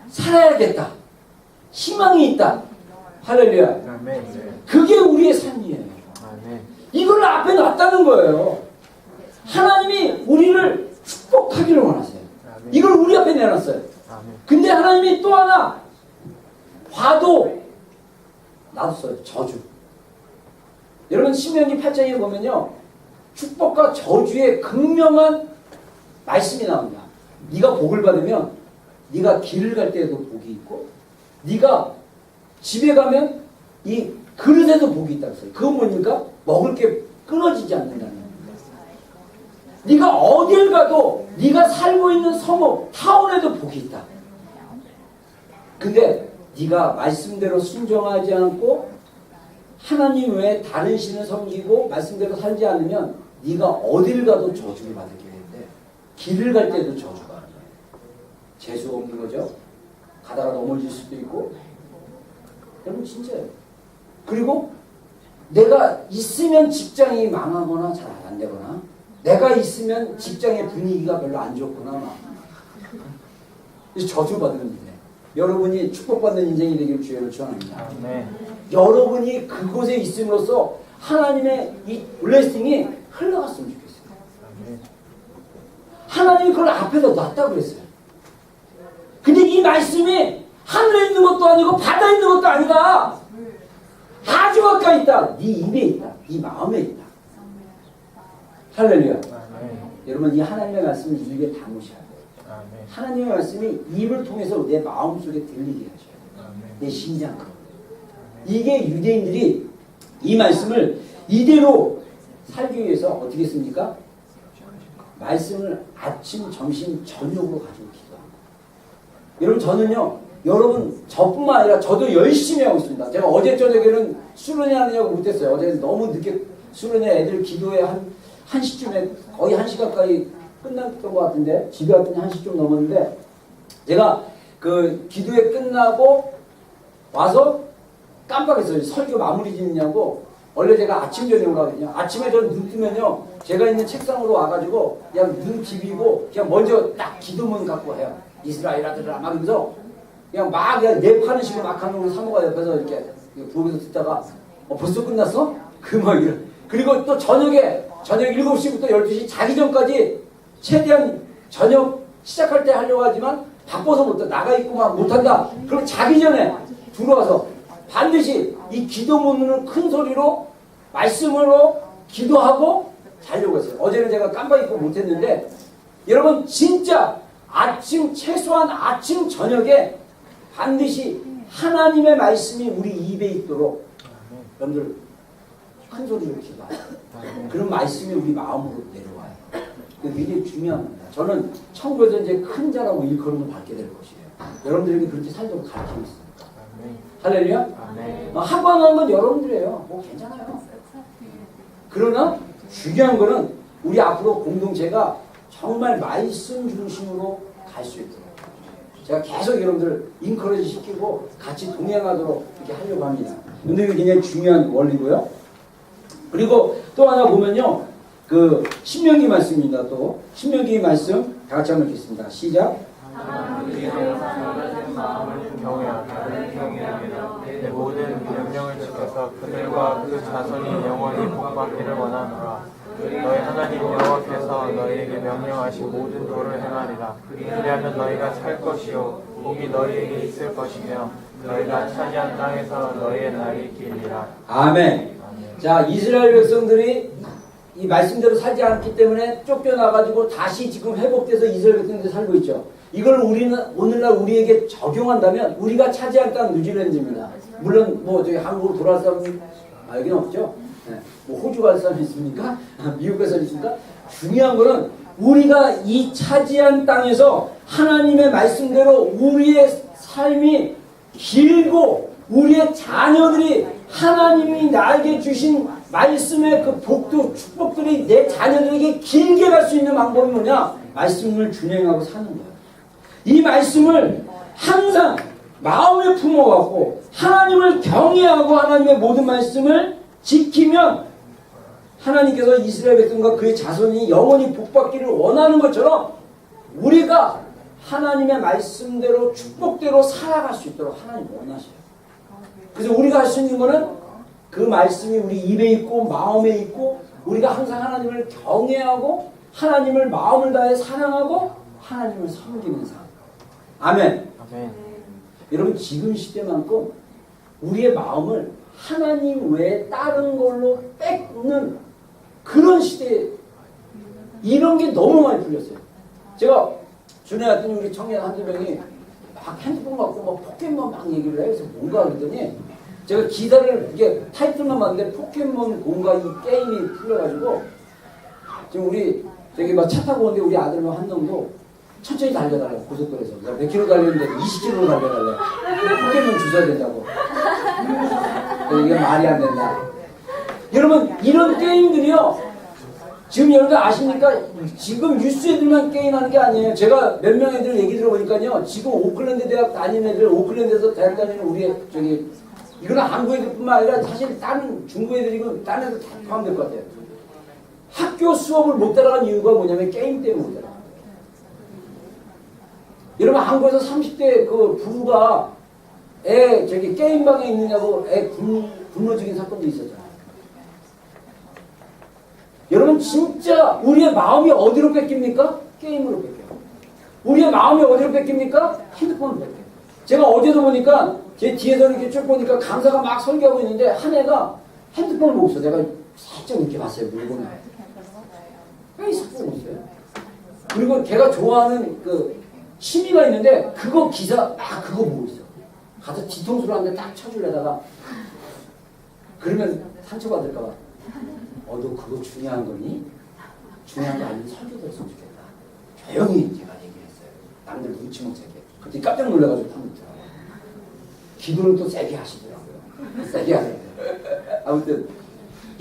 S1: 살아야겠다. 희망이 있다. 할렐루야. 그게 우리의 삶이에요. 이걸 앞에 놨다는 거예요. 하나님이 우리를 축복하기를 원하세요. 이걸 우리 앞에 내놨어요. 근데 하나님이 또 하나 화도 놔뒀어요. 저주. 여러분 신명기 8장에 보면요, 축복과 저주의 극명한 말씀이 나옵니다. 네가 복을 받으면 네가 길을 갈 때에도 복이 있고, 네가 집에 가면 이 그릇에도 복이 있다고 했어요. 그건 뭡니까? 먹을 게 끊어지지 않는다는 거예요. 네가 어딜 가도, 네가 살고 있는 성읍, 타운에도 복이 있다. 근데 네가 말씀대로 순종하지 않고 하나님 외에 다른 신을 섬기고 말씀대로 살지 않으면 네가 어딜 가도 저주를 받게 되는데, 길을 갈 때도 저주가 아니에요. 재수가 없는 거죠. 가다가 넘어질 수도 있고. 여러분 진짜예요. 그리고 내가 있으면 직장이 망하거나 잘 안 되거나, 내가 있으면 직장의 분위기가 별로 안 좋거나 막 저주받는 일이에요. 여러분이 축복받는 인생이 되기를 주의를 축원합니다. 여러분이 그곳에 있음으로써 하나님의 이 블레싱이 흘러갔으면 좋겠어요. 하나님이 그걸 앞에다 놨다고 그랬어요. 근데 이 말씀이 하늘에 있는 것도 아니고 바다에 있는 것도 아니다. 아주 가까이 있다. 네 입에 있다. 네 마음에 있다. 할렐루야. 여러분 이 하나님의 말씀을 입에 담으셔야 돼요. 하나님의 말씀이 입을 통해서 내 마음속에 들리게 하셔야 돼요. 내 심장 가운데. 이게 유대인들이 이 말씀을 이대로 살기 위해서 어떻게 했습니까? 말씀을 아침, 점심, 저녁으로 가지고 기도합니다. 여러분 저는요, 여러분 저뿐만 아니라 저도 열심히 하고 있습니다. 제가 어제 저녁에는 수련회 하느냐고 못했어요. 어제는 너무 늦게 수련회 애들 기도회 한 1시쯤에 거의 1시 가까이 끝났던 것 같은데, 집에 왔더니 1시 좀 넘었는데, 제가 그 기도회 끝나고 와서 깜빡했어요. 설교 마무리 짓느냐고. 원래 제가 아침 저녁으로 하거든요. 아침에 저는 눈 뜨면요, 제가 있는 책상으로 와가지고 그냥 눈 비비고 그냥 먼저 딱 기도문 갖고 해요. 이스라엘 아들아 막 이러면서 그냥 막 그냥 랩하는 식으로 막 하는 걸 사모가 옆에서 이렇게 부엌에서 듣다가 벌써 끝났어? 그 막 이런. 그리고 또 저녁 7시부터 12시 자기 전까지 최대한 저녁 시작할 때 하려고 하지만 바빠서 못해. 나가 있고 막 못한다. 그럼 자기 전에 들어와서 반드시 이 기도문을 큰 소리로 말씀으로 기도하고 자려고 했어요. 어제는 제가 깜빡 잊고 못했는데, 여러분 진짜 최소한 아침 저녁에 반드시 하나님의 말씀이 우리 입에 있도록 여러분들 큰 소리로 기도해요. 그런 말씀이 우리 마음으로 내려와요. 그게 굉장히 중요한 겁니다. 저는 천국에서 이제 큰 자라고 일컬음을 받게 될 것이에요. 여러분들에게 그렇게 살도록 가르치고 있습니다. 할렐루야? 합방한 건 여러분들이에요. 뭐 괜찮아요. 그러나 중요한 거는 우리 앞으로 공동체가 정말 말씀 중심으로 갈 수 있도록 제가 계속 여러분들 인커레지 시키고 같이 동행하도록 이렇게 하려고 합니다. 근데 이게 굉장히 중요한 원리고요. 그리고 또 하나 보면요. 그 신명기 말씀입니다. 또 신명기 말씀 다 같이 한번 읽겠습니다. 시작.
S3: 내 모든 명령을 지켜서 그들과 그 자손이 영원히 복받기를 원하노라. 너희 하나님 여호와께서 너희에게 명령하신 모든 도를 행하리라. 그리하면 너희가 살 것이요 복이 너희에게 있을 것이며 너희가 차지한 땅에서 너희의 날이 길리라.
S1: 아멘. 자, 이스라엘 백성들이 이 말씀대로 살지 않기 때문에 쫓겨나가지고 다시 지금 회복돼서 이스라엘 백성들이 살고 있죠. 이걸 우리는 오늘날 우리에게 적용한다면 우리가 차지한 땅 뉴질랜드입니다. 물론 뭐 저기 한국으로 돌아올 사람이 여기는 없죠. 네. 뭐 호주 갈 사람이 있습니까? 미국 갈 사람이 있습니까? 중요한 거는 우리가 이 차지한 땅에서 하나님의 말씀대로 우리의 삶이 길고 우리의 자녀들이 하나님이 나에게 주신 말씀의 그 복도 축복들이 내 자녀들에게 길게 갈 수 있는 방법이 뭐냐? 말씀을 준행하고 사는 거예요. 이 말씀을 항상 마음에 품어갖고 하나님을 경외하고 하나님의 모든 말씀을 지키면 하나님께서 이스라엘 백성과 그의 자손이 영원히 복받기를 원하는 것처럼 우리가 하나님의 말씀대로 축복대로 살아갈 수 있도록 하나님 원하셔요. 그래서 우리가 할 수 있는 것은 그 말씀이 우리 입에 있고 마음에 있고 우리가 항상 하나님을 경외하고 하나님을 마음을 다해 사랑하고 하나님을 섬기는 삶. 아멘.
S3: 아멘.
S1: 여러분 지금 시대만큼 우리의 마음을 하나님 외에 다른 걸로 뺏는 그런 시대에 이런 게 너무 많이 풀렸어요. 제가 전에 왔더니 우리 청년 한두 명이 막 핸드폰 갖고 막 포켓몬 막 얘기를 해서 뭔가 그랬더니 제가 기사를 이게 타이틀만 봤는데 포켓몬 고인가 이 게임이 풀려가지고 지금 우리 저기 막 차 타고 오는데 우리 아들 한 놈도 천천히 달려달라고 고속도로에서 내가 몇 킬로 달렸는데 20킬로 달려달래. 포켓몬 주셔야 된다고. 이게 말이 안 된다. 여러분 이런 게임들이요 지금 여러분들 아십니까? 지금 뉴스 애들만 게임하는 게 아니에요. 제가 몇 명 애들 얘기 들어보니까요 지금 오클랜드 대학 다니는 애들 오클랜드에서 대학 다니는 우리 저기 이거는 한국 애들뿐만 아니라 사실 다른 중국 애들이고 다른 애들 다 포함될 것 같아요. 학교 수업을 못 따라간 이유가 뭐냐면 게임 때문에 못 따라간 거예요. 여러분 한국에서 30대 그 부부가 애 저기 게임방에 있느냐고 애 굶어 죽인 사건도 있었잖아요. 여러분 진짜 우리의 마음이 어디로 뺏깁니까? 게임으로 뺏겨요. 우리의 마음이 어디로 뺏깁니까? 핸드폰으로 뺏겨요. 제가 어제도 보니까 제 뒤에서 이렇게 쭉 보니까 강사가 막 설교하고 있는데 한 애가 핸드폰을 보고 있어. 내가 살짝 이렇게 봤어요. 물건을. 페이스북 보고 있어요. 그리고 걔가 좋아하는 그 취미가 있는데 그거 기사 막 그거 보고 있어. 가서 뒤통수를 한 대 딱 쳐주려다가 그러면 상처받을까 봐. 너 그거 중요한 거니? 중요한 거 아니면 설교 들었으면 좋겠다. 조용히 제가 얘기했어요. 남들 눈치 못 채게. 그때 깜짝 놀라가지고 탐을 들어요. 기도를 또 세게 하시더라고요. 세게 하더라고요. 아무튼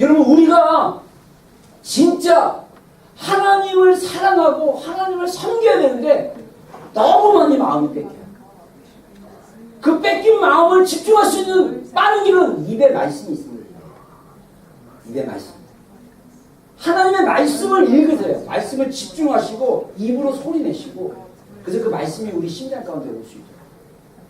S1: 여러분 우리가 진짜 하나님을 사랑하고 하나님을 섬겨야 되는데 너무 많이 마음이 뺏겨요. 그 뺏긴 마음을 집중할 수 있는 빠른 길은 입에 말씀이 있습니다. 입에 말씀. 하나님의 말씀을 읽으세요. 말씀을 집중하시고 입으로 소리 내시고 그래서 그 말씀이 우리 심장 가운데 올 수 있죠.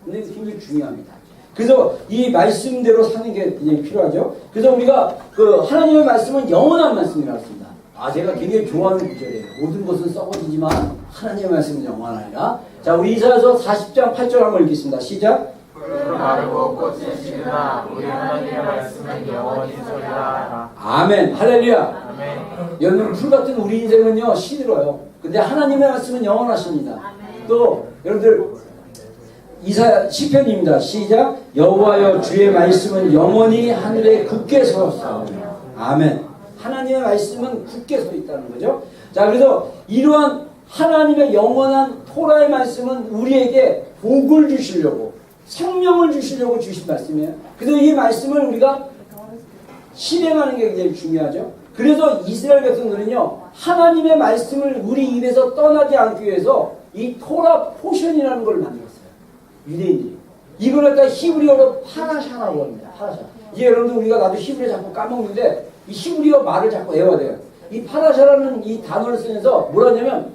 S1: 근데 굉장히 중요합니다. 그래서 이 말씀대로 사는 게 굉장히 필요하죠. 그래서 우리가 그 하나님의 말씀은 영원한 말씀이라고 했습니다. 제가 굉장히 좋아하는 구절이에요. 모든 것은 썩어지지만 하나님의 말씀은 영원하리라. 자, 우리 이사야서 40장 8절 한번 읽겠습니다. 시작.
S3: 푸르고 마르고 꽃이 지으나 우리 하나님의 말씀은 영원히 서리라.
S1: 아멘. 할렐루야.
S3: 아멘.
S1: 여러분 풀 같은 우리 인생은요 시들어요. 근데 하나님의 말씀은 영원하십니다. 또 여러분들 이사야 시편입니다. 시작. 여호와여 주의 말씀은 영원히 하늘에 굳게 서었사오며. 아멘. 하나님의 말씀은 굳게 서 있다는 거죠. 자, 그래서 이러한 하나님의 영원한 토라의 말씀은 우리에게 복을 주시려고 생명을 주시려고 주신 말씀이에요. 그래서 이 말씀을 우리가 실행하는 게 굉장히 중요하죠. 그래서 이스라엘 백성들은요 하나님의 말씀을 우리 입에서 떠나지 않기 위해서 이 토라 포션이라는 걸 만들었어요. 유대인들이. 이걸 갖다 히브리어로 파라샤라고 합니다. 파라샤. 이제 여러분들 우리가 나도 히브리어 자꾸 까먹는데 이 히브리어 말을 자꾸 외워야 돼요. 이 파라샤라는 이 단어를 쓰면서 뭐라 하냐면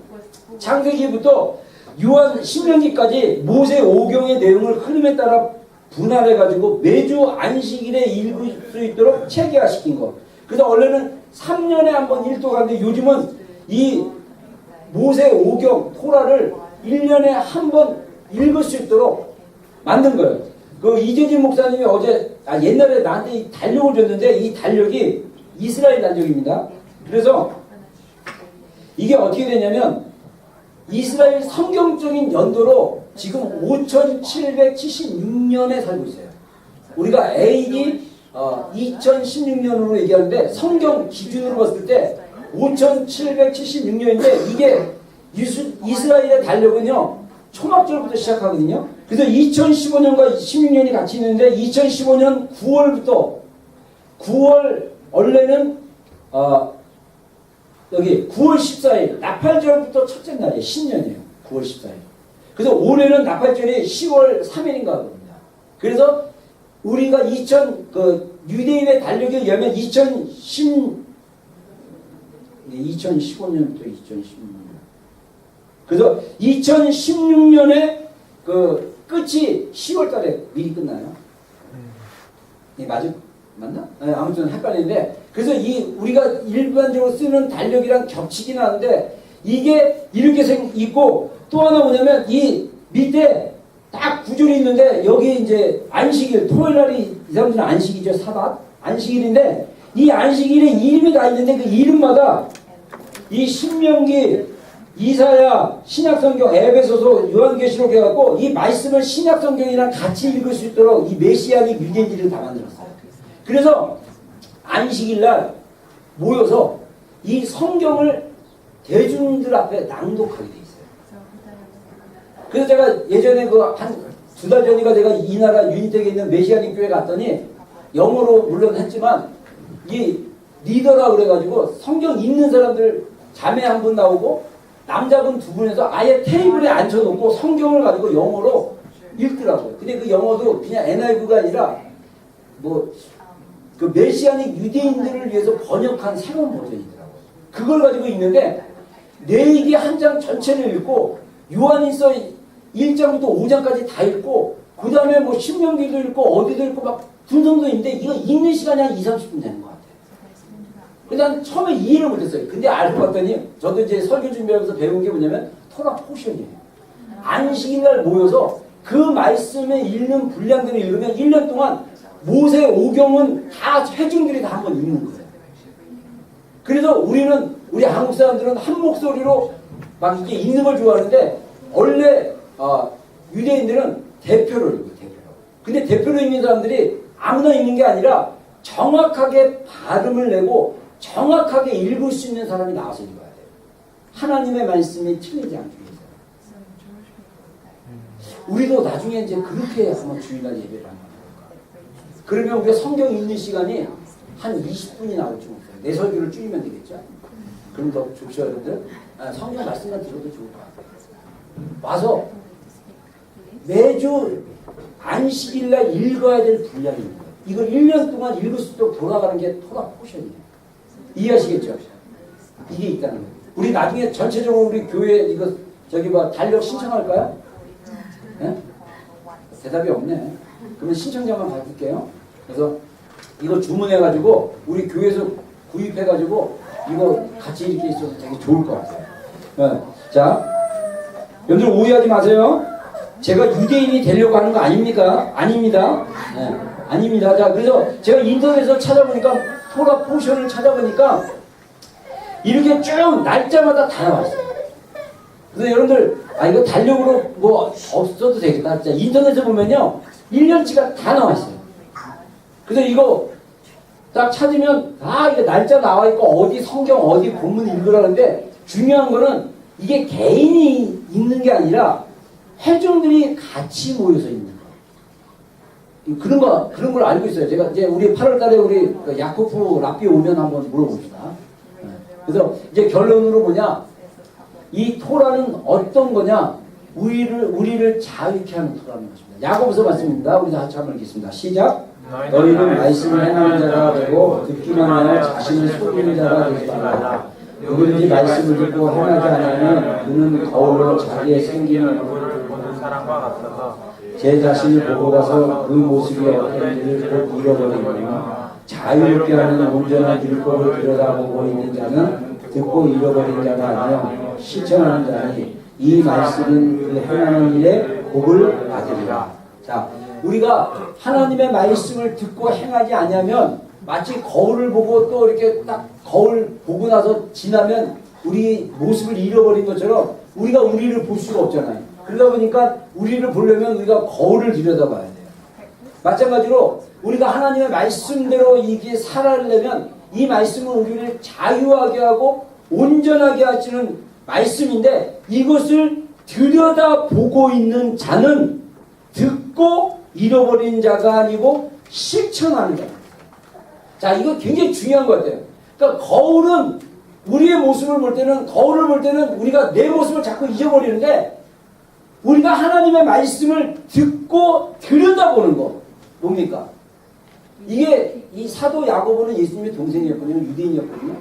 S1: 창세기부터 요한 신명기까지 모세 오경의 내용을 흐름에 따라 분할해가지고 매주 안식일에 읽을 수 있도록 체계화시킨 거. 그래서 원래는 3년에 한 번 읽도가는데 요즘은 이 모세 오경 토라를 1년에 한 번 읽을 수 있도록 만든 거예요. 그 이재진 목사님이 어제 옛날에 나한테 이 달력을 줬는데 이 달력이 이스라엘 달력입니다. 그래서 이게 어떻게 되냐면 이스라엘 성경적인 연도로 지금 5776년에 살고 있어요. 우리가 AD 2016년으로 얘기하는데 성경 기준으로 봤을 때 5776년인데 이게 이스라엘의 달력은요 초막절부터 시작하거든요. 그래서 2015년과 16년이 같이 있는데 2015년 9월부터 9월 원래는 여기 9월 14일 나팔절부터 첫째 날이에요. 신년이에요. 9월 14일. 그래서 올해는 나팔절이 10월 3일인가 겁니다. 그래서 우리가 유대인의 달력에 의하면 2015년부터 2016년. 그래서 2016년에 그 끝이 10월 달에 미리 끝나요. 예, 맞나? 네, 아무튼 헷갈리는데 그래서 우리가 일반적으로 쓰는 달력이랑 겹치긴 하는데 이게 이렇게 있고 또 하나 뭐냐면 이 밑에 딱 구절이 있는데 여기 이제 안식일 토요일 날이 이 사람들은 안식이죠. 사bat 안식일인데 이 안식일에 이름이 다 있는데 그 이름마다 이 신명기 이사야 신약성경 에베소서 요한계시록 해갖고 이 말씀을 신약성경이랑 같이 읽을 수 있도록 이 메시아닉 유대인들을 다 만들었어요. 그래서 안식일날 모여서 이 성경을 대중들 앞에 낭독하게 돼 있어요. 그래서 제가 예전에 한 2달 전인가 제가 이 나라 유니텍에 있는 메시아닉 교회 갔더니 영어로 물론 했지만 이 리더라 그래가지고 성경 읽는 사람들 자매 한 분 나오고 남자분 2분에서 아예 테이블에 앉혀놓고 성경을 가지고 영어로 읽더라고요. 근데 그 영어도 그냥 NIV가 아니라 그 메시아닉 유대인들을 위해서 번역한 새로운 버전이더라고요. 그걸 가지고 있는데 내기 한 장 전체를 읽고 요한일서 1장부터 5장까지 다 읽고 그 다음에 신명기도 읽고 어디도 읽고 막 분성도 있는데 이거 읽는 시간이 한 2-30분 되는 것 같아요. 근데 난 처음에 이해를 못했어요. 근데 알고 봤더니 저도 이제 설교 준비하면서 배운 게 뭐냐면 토라 포션이에요. 안식일날 모여서 그 말씀에 읽는 분량들을 읽으면 1년 동안 모세 오경은 다 회중들이 다 한번 읽는 거예요. 그래서 우리 한국 사람들은 한 목소리로 막 이게 읽는 걸 좋아하는데 원래 유대인들은 대표로 읽어요. 대표로. 근데 대표로 읽는 사람들이 아무나 읽는 게 아니라 정확하게 발음을 내고 정확하게 읽을 수 있는 사람이 나와서 읽어야 돼요. 하나님의 말씀이 틀리지 않기 위해서. 우리도 나중에 이제 그렇게 한번 주일날 예배를 하는 거예요. 그러면 우리가 성경 읽는 시간이 한 20분이 나올지 못해요. 내 설교를 줄이면 되겠죠? 그럼 더 좋죠, 여러분들? 성경 말씀만 들어도 좋을 것 같아요. 와서 매주 안식일날 읽어야 될 분량이 있는 거예요. 이걸 1년 동안 읽을 수 있도록 돌아가는 게 토라 포션이에요. 이해하시겠죠? 이게 있다는 거예요. 우리 나중에 전체적으로 우리 교회 달력 신청할까요? 네? 대답이 없네. 그러면 신청자만 받을게요. 그래서 이거 주문해가지고 우리 교회에서 구입해가지고 이거 같이 이렇게 있어도 되게 좋을 것 같아요. 네. 자, 여러분들 오해하지 마세요. 제가 유대인이 되려고 하는 거 아닙니까? 아닙니다. 네. 아닙니다. 자, 그래서 제가 인터넷에서 찾아보니까 토라 포션을 찾아보니까 이렇게 쭉 날짜마다 다 나왔어요. 그래서 여러분들 이거 달력으로 없어도 되겠다. 진짜 인터넷에 보면요 1년치가 다 나와있어요. 그래서 이거 딱 찾으면 이게 날짜 나와있고 어디 성경 어디 본문 읽으라는데 중요한 거는 이게 개인이 읽는 게 아니라 회중들이 같이 모여서 읽는 거예요. 그런 걸 알고 있어요. 제가 이제 우리 8월달에 우리 야코프 랍비 오면 한번 물어봅시다. 그래서 이제 결론으로 뭐냐? 이 토라는 어떤 거냐? 우리를 자유케 하는 토라는 것입니다. 야고보서 말씀입니다. 우리 다 같이 한번 읽겠습니다. 시작. 너희는 말씀을 행하는 자가 되고 듣기만 하여 자신을 속이는 자가 되지 말라. 누구든지 말씀을 듣고 행하지 않으면 그는 거울로 자기의 생기는
S3: 얼굴을 보는 사람과 같아서
S1: 제 자신을 보고 가서 그 모습이 어떤지를 곧 잃어버리거나 자유롭게 하는 온전한 율법을 들여다보고 있는 자는 듣고 잃어버린 자가 아니요 실천하는 자니 이 말씀은 그 행하는 일에 복을 받으리라. 자, 우리가 하나님의 말씀을 듣고 행하지 않으면 마치 거울을 보고 또 이렇게 딱 거울 보고 나서 지나면 우리 모습을 잃어버린 것처럼 우리가 우리를 볼 수가 없잖아요. 그러다 보니까 우리를 보려면 우리가 거울을 들여다봐야 돼요. 마찬가지로 우리가 하나님의 말씀대로 이게 살아내려면 이 말씀은 우리를 자유하게 하고 온전하게 하시는 말씀인데 이것을 들여다보고 있는 자는 듣고 잃어버린 자가 아니고 실천하는 자. 자, 이거 굉장히 중요한 것 같아요. 그러니까 거울은 우리의 모습을 볼 때는 거울을 볼 때는 우리가 내 모습을 자꾸 잊어버리는데 우리가 하나님의 말씀을 듣고 들여다보는 거 뭡니까? 이게 이 사도 야고보는 예수님의 동생이었거든요. 유대인이었거든요.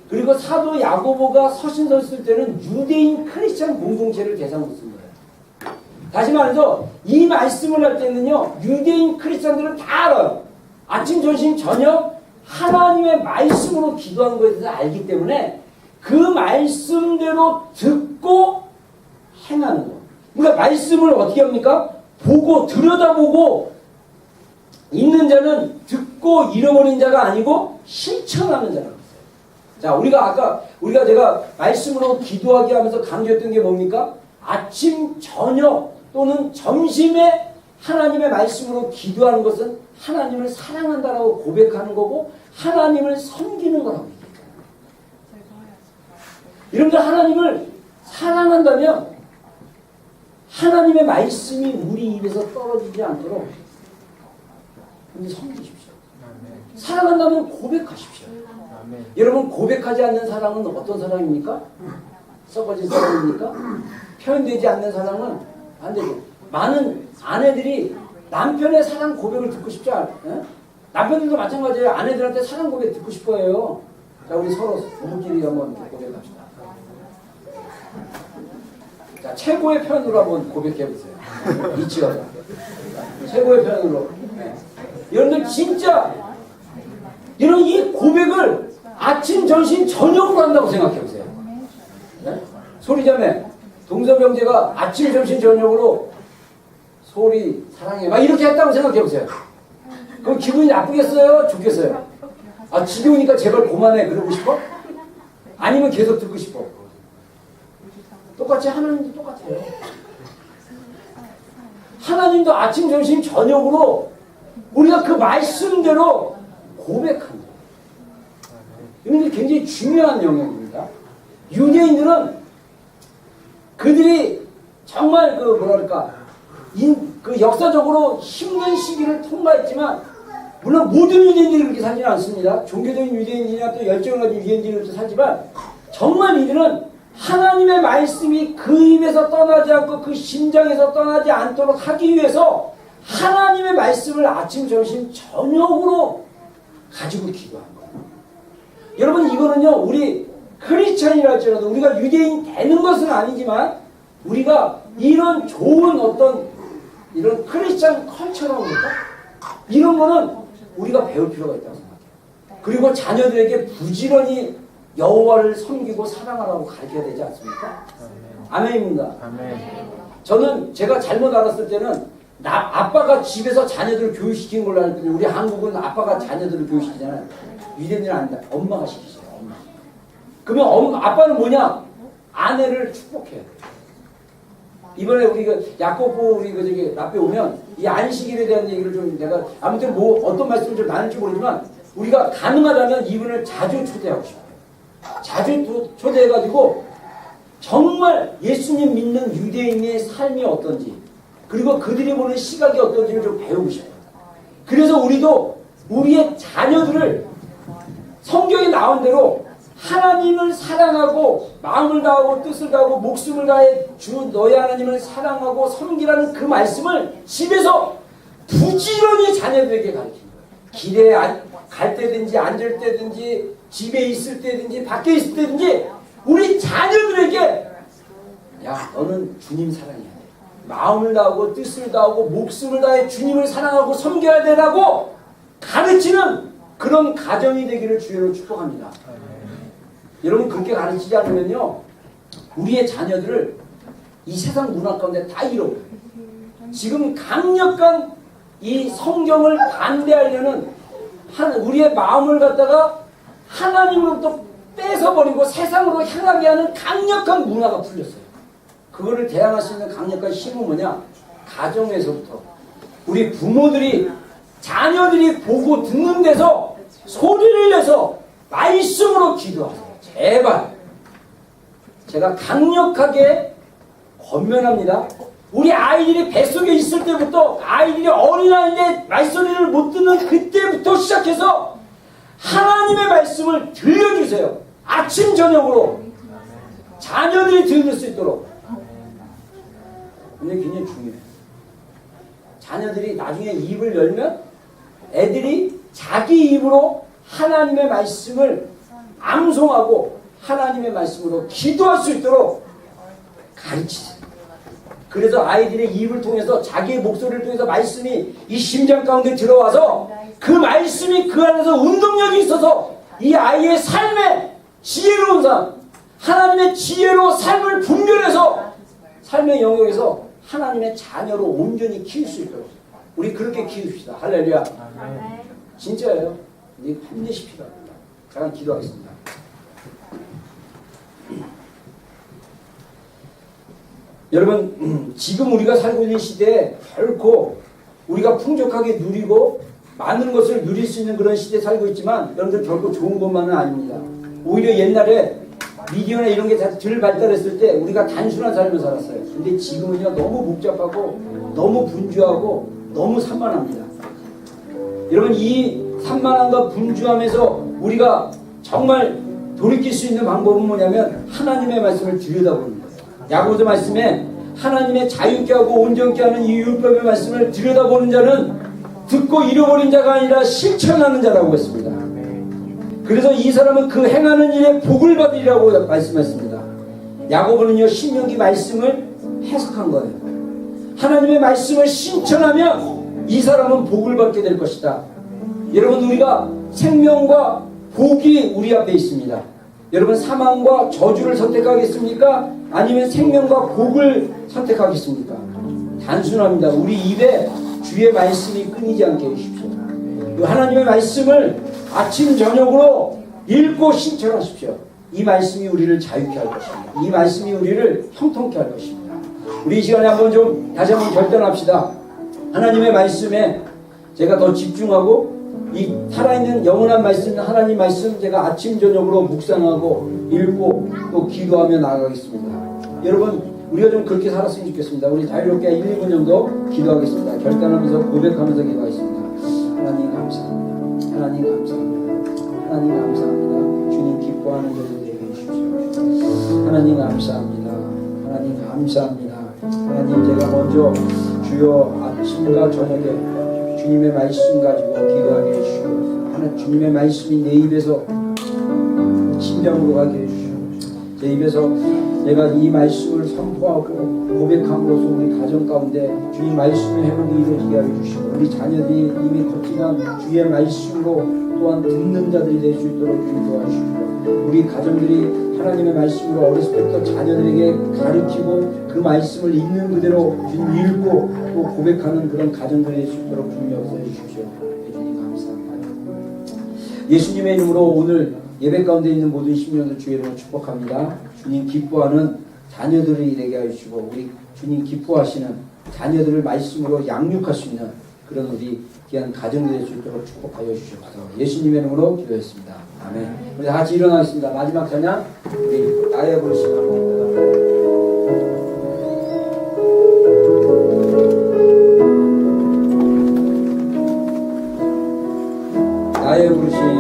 S1: 그리고 사도 야고보가 서신서 쓸 때는 유대인 크리스찬 공동체를 대상으로 쓴 거예요. 다시 말해서 이 말씀을 할 때는요. 유대인 크리스찬들은 다 알아요. 아침, 점심, 저녁 하나님의 말씀으로 기도하는 것에 대해서 알기 때문에 그 말씀대로 듣고 행하는 거. 그러니까 말씀을 어떻게 합니까? 보고 들여다보고 있는 자는 듣고 잃어버린 자가 아니고 실천하는 자라고 했어요. 자, 우리가 제가 말씀으로 기도하게 하면서 강조했던 게 뭡니까? 아침, 저녁 또는 점심에 하나님의 말씀으로 기도하는 것은 하나님을 사랑한다라고 고백하는 거고 하나님을 섬기는 거라고 얘기했잖아요. 여러분들 하나님을 사랑한다면 하나님의 말씀이 우리 입에서 떨어지지 않도록 섬기십시오. 사랑한다면 고백하십시오. 여러분 고백하지 않는 사랑은 어떤 사랑입니까? 썩어진 사랑입니까? 표현되지 않는 사랑은 안 되죠. 많은 아내들이 남편의 사랑 고백을 듣고 싶지 않아요. 남편들도 마찬가지예요. 아내들한테 사랑 고백 듣고 싶어해요. 자, 우리 서로 부부끼리 한번 고백합시다. 자, 최고의 표현으로 한번 고백해보세요. 이치어서. 최고의 표현으로. 네. 여러분들 진짜 이런 이 고백을 아침, 점심, 저녁으로 한다고 생각해보세요. 네? 소리자매, 동서병제가 아침, 점심, 저녁으로 소리, 사랑해 막 이렇게 했다고 생각해보세요. 그럼 기분이 나쁘겠어요? 좋겠어요? 아, 지겨우니까 제발 그만해 그러고 싶어? 아니면 계속 듣고 싶어? 똑같이 하나님도 똑같아요. 하나님도 아침, 점심, 저녁으로 우리가 그 말씀대로 고백한다. 이런 게 굉장히 중요한 영역입니다. 유대인들은 그들이 정말 그 역사적으로 힘든 시기를 통과했지만 물론 모든 유대인들이 그렇게 살지는 않습니다. 종교적인 유대인이나 또 열정을 가진 유대인들이 그렇게 살지만 정말 이들은 하나님의 말씀이 그 입에서 떠나지 않고 그 심장에서 떠나지 않도록 하기 위해서 하나님의 말씀을 아침, 점심, 저녁으로 가지고 기도한 거예요. 여러분 이거는요 우리 크리스찬이라 할지라도 우리가 유대인 되는 것은 아니지만 우리가 이런 좋은 어떤 이런 크리스찬 컬처라고 할까? 이런 거는 우리가 배울 필요가 있다고 생각해요. 그리고 자녀들에게 부지런히 여호와를 섬기고 사랑하라고 가르쳐야 되지 않습니까? 아멘입니다.
S3: 아멘.
S1: 저는 제가 잘못 알았을 때는 아빠가 집에서 자녀들을 교육시키는 걸로 알았더니 우리 한국은 아빠가 자녀들을 교육시키잖아요. 유대인들은 아니다. 엄마가 시키세요. 엄마. 그러면 아빠는 뭐냐? 아내를 축복해야 돼요. 이번에 우리 야고보 우리 저기 앞에 오면 이 안식일에 대한 얘기를 좀 내가 아무튼 뭐 어떤 말씀을 좀 나눌지 모르지만 우리가 가능하다면 이분을 자주 초대하고 싶어요. 자주 초대해가지고 정말 예수님 믿는 유대인의 삶이 어떤지 그리고 그들이 보는 시각이 어떤지를 좀 배우고 싶어요. 그래서 우리도 우리의 자녀들을 성경에 나온 대로 하나님을 사랑하고 마음을 다하고 뜻을 다하고 목숨을 다해 주 너의 하나님을 사랑하고 섬기라는 그 말씀을 집에서 부지런히 자녀들에게 가르치는 거예요. 길에 갈 때든지 앉을 때든지 집에 있을 때든지 밖에 있을 때든지 우리 자녀들에게 야 너는 주님 사랑해야 돼. 마음을 다하고 뜻을 다하고 목숨을 다해 주님을 사랑하고 섬겨야 되라고 가르치는 그런 가정이 되기를 주의로 축복합니다. 여러분 그렇게 가르치지 않으면요 우리의 자녀들을 이 세상 문화 가운데 다 잃어버려요. 지금 강력한 이 성경을 반대하려는 우리의 마음을 갖다가 하나님으로부터 뺏어버리고 세상으로 향하게 하는 강력한 문화가 풀렸어요. 그거를 대항할 수 있는 강력한 힘은 뭐냐? 가정에서부터 우리 부모들이 자녀들이 보고 듣는 데서 소리를 내서 말씀으로 기도하세요. 제발 제가 강력하게 권면합니다. 우리 아이들이 뱃속에 있을 때부터 아이들이 어린아이인데 말소리를 못 듣는 그때부터 시작해서 하나님의 말씀을 들려주세요. 아침 저녁으로 자녀들이 들을 수 있도록. 근데 굉장히 중요해요. 자녀들이 나중에 입을 열면 애들이 자기 입으로 하나님의 말씀을 암송하고 하나님의 말씀으로 기도할 수 있도록 가르치세요. 그래서 아이들의 입을 통해서 자기의 목소리를 통해서 말씀이 이 심장 가운데 들어와서 그 말씀이 그 안에서 운동력이 있어서 이 아이의 삶에 지혜로운 삶, 하나님의 지혜로 삶을 분별해서 삶의 영역에서 하나님의 자녀로 온전히 키울 수 있도록 우리 그렇게 키웁시다. 할렐루야. 진짜예요. 우리 힘내시 필요합니다. 잠깐 기도하겠습니다. 여러분 지금 우리가 살고 있는 시대에 결코 우리가 풍족하게 누리고 많은 것을 누릴 수 있는 그런 시대에 살고 있지만 여러분들 결코 좋은 것만은 아닙니다. 오히려 옛날에 미디어나 이런 게 덜 발달했을 때 우리가 단순한 삶을 살았어요. 근데 지금은요 너무 복잡하고 너무 분주하고 너무 산만합니다. 여러분 이 산만함과 분주함에서 우리가 정말 돌이킬 수 있는 방법은 뭐냐면 하나님의 말씀을 들여다보는 거예요. 야고보서 말씀에 하나님의 자유케 하고 온전케 하는 이 율법의 말씀을 들여다보는 자는 듣고 잃어버린 자가 아니라 실천하는 자라고 했습니다. 그래서 이 사람은 그 행하는 일에 복을 받으리라고 말씀했습니다. 야고보는요 신명기 말씀을 해석한 거예요. 하나님의 말씀을 실천하면 이 사람은 복을 받게 될 것이다. 여러분 우리가 생명과 복이 우리 앞에 있습니다. 여러분 사망과 저주를 선택하겠습니까? 아니면 생명과 복을 선택하겠습니까? 단순합니다. 우리 입에 주의 말씀이 끊이지 않게 해주십시오. 하나님의 말씀을 아침 저녁으로 읽고 실천하십시오. 이 말씀이 우리를 자유케 할 것입니다. 이 말씀이 우리를 형통케 할 것입니다. 우리 이 시간에 한번 좀 다시 한번 결단합시다. 하나님의 말씀에 제가 더 집중하고 이 살아있는 영원한 말씀, 하나님 말씀 제가 아침 저녁으로 묵상하고 읽고 또 기도하며 나아가겠습니다. 여러분 우리가 좀 그렇게 살았으면 좋겠습니다. 우리 자유롭게 1, 2분 정도 기도하겠습니다. 결단하면서 고백하면서 기도하겠습니다. 하나님 감사합니다. 하나님 감사합니다. 하나님 감사합니다. 주님 기뻐하는 저들 되게 해주십시오. 하나님 감사합니다. 하나님 감사합니다. 하나님 제가 먼저 주여 아침과 저녁에 주님의 말씀 가지고 기도하게 해주시고 하나님 주님의 말씀이 내 입에서 심장으로 가게 해주시고 제 입에서 내가 이 말씀을 선포하고 고백함으로써 우리 가정 가운데 주님 말씀의 회복이 이루어지게 해주시고 우리 자녀들이 이미 거친한 주의 말씀으로 또한 듣는 자들이 될 수 있도록 주님 도와주시고 우리 가정들이 하나님의 말씀으로 어렸을 때부터 자녀들에게 가르치고 그 말씀을 있는 그대로 주님 읽고 또 고백하는 그런 가정들이 될 수 있도록 주님 역사해 주십시오. 주님 감사합니다. 예수님의 이름으로 오늘 예배 가운데 있는 모든 심령들 주의 이름으로 축복합니다. 주님 기뻐하는 자녀들이 되게 하시고 우리 주님 기뻐하시는 자녀들을 말씀으로 양육할 수 있는 그런 우리 귀한 가정이 될 수 있도록 축복하여 주시옵소서. 예수님의 이름으로 기도했습니다. 아멘. 우리 다 같이 일어나겠습니다. 마지막 찬양 우리 나의 부르심을 합니다. 나의 부르심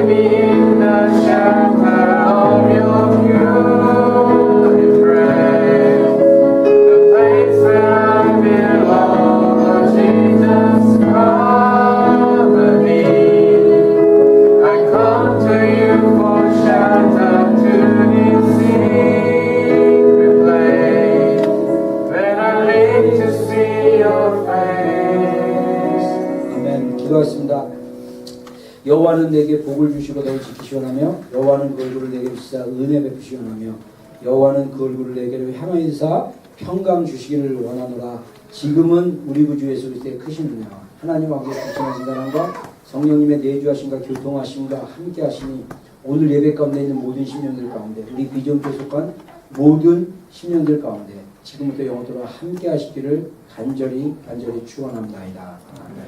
S3: hide me in the shelter of your pure embrace, the place where I belong. Lord Jesus, cover me. I come to you for shelter, to this secret place, when I live to see your face.
S1: 아멘. 기도하겠습니다. 여호와는 내게 복을 주시고 너를 지키시오나며 여호와는 그 얼굴을 내게 주시사 은혜 베푸시오나며 여호와는 그 얼굴을 내게로 향하여사 평강 주시기를 원하노라. 지금은 우리 구주 예수 그리스도의 크신 분이야 하나님 아버지의 부심하신 사랑과 성령님의 내주하심과 교통하심과 함께 하시니 오늘 예배 가운데 있는 모든 심령들 가운데 우리 비전교에 속한 모든 심령들 가운데 지금부터 영원토록 함께 하시기를 간절히 축원합니다. 아멘.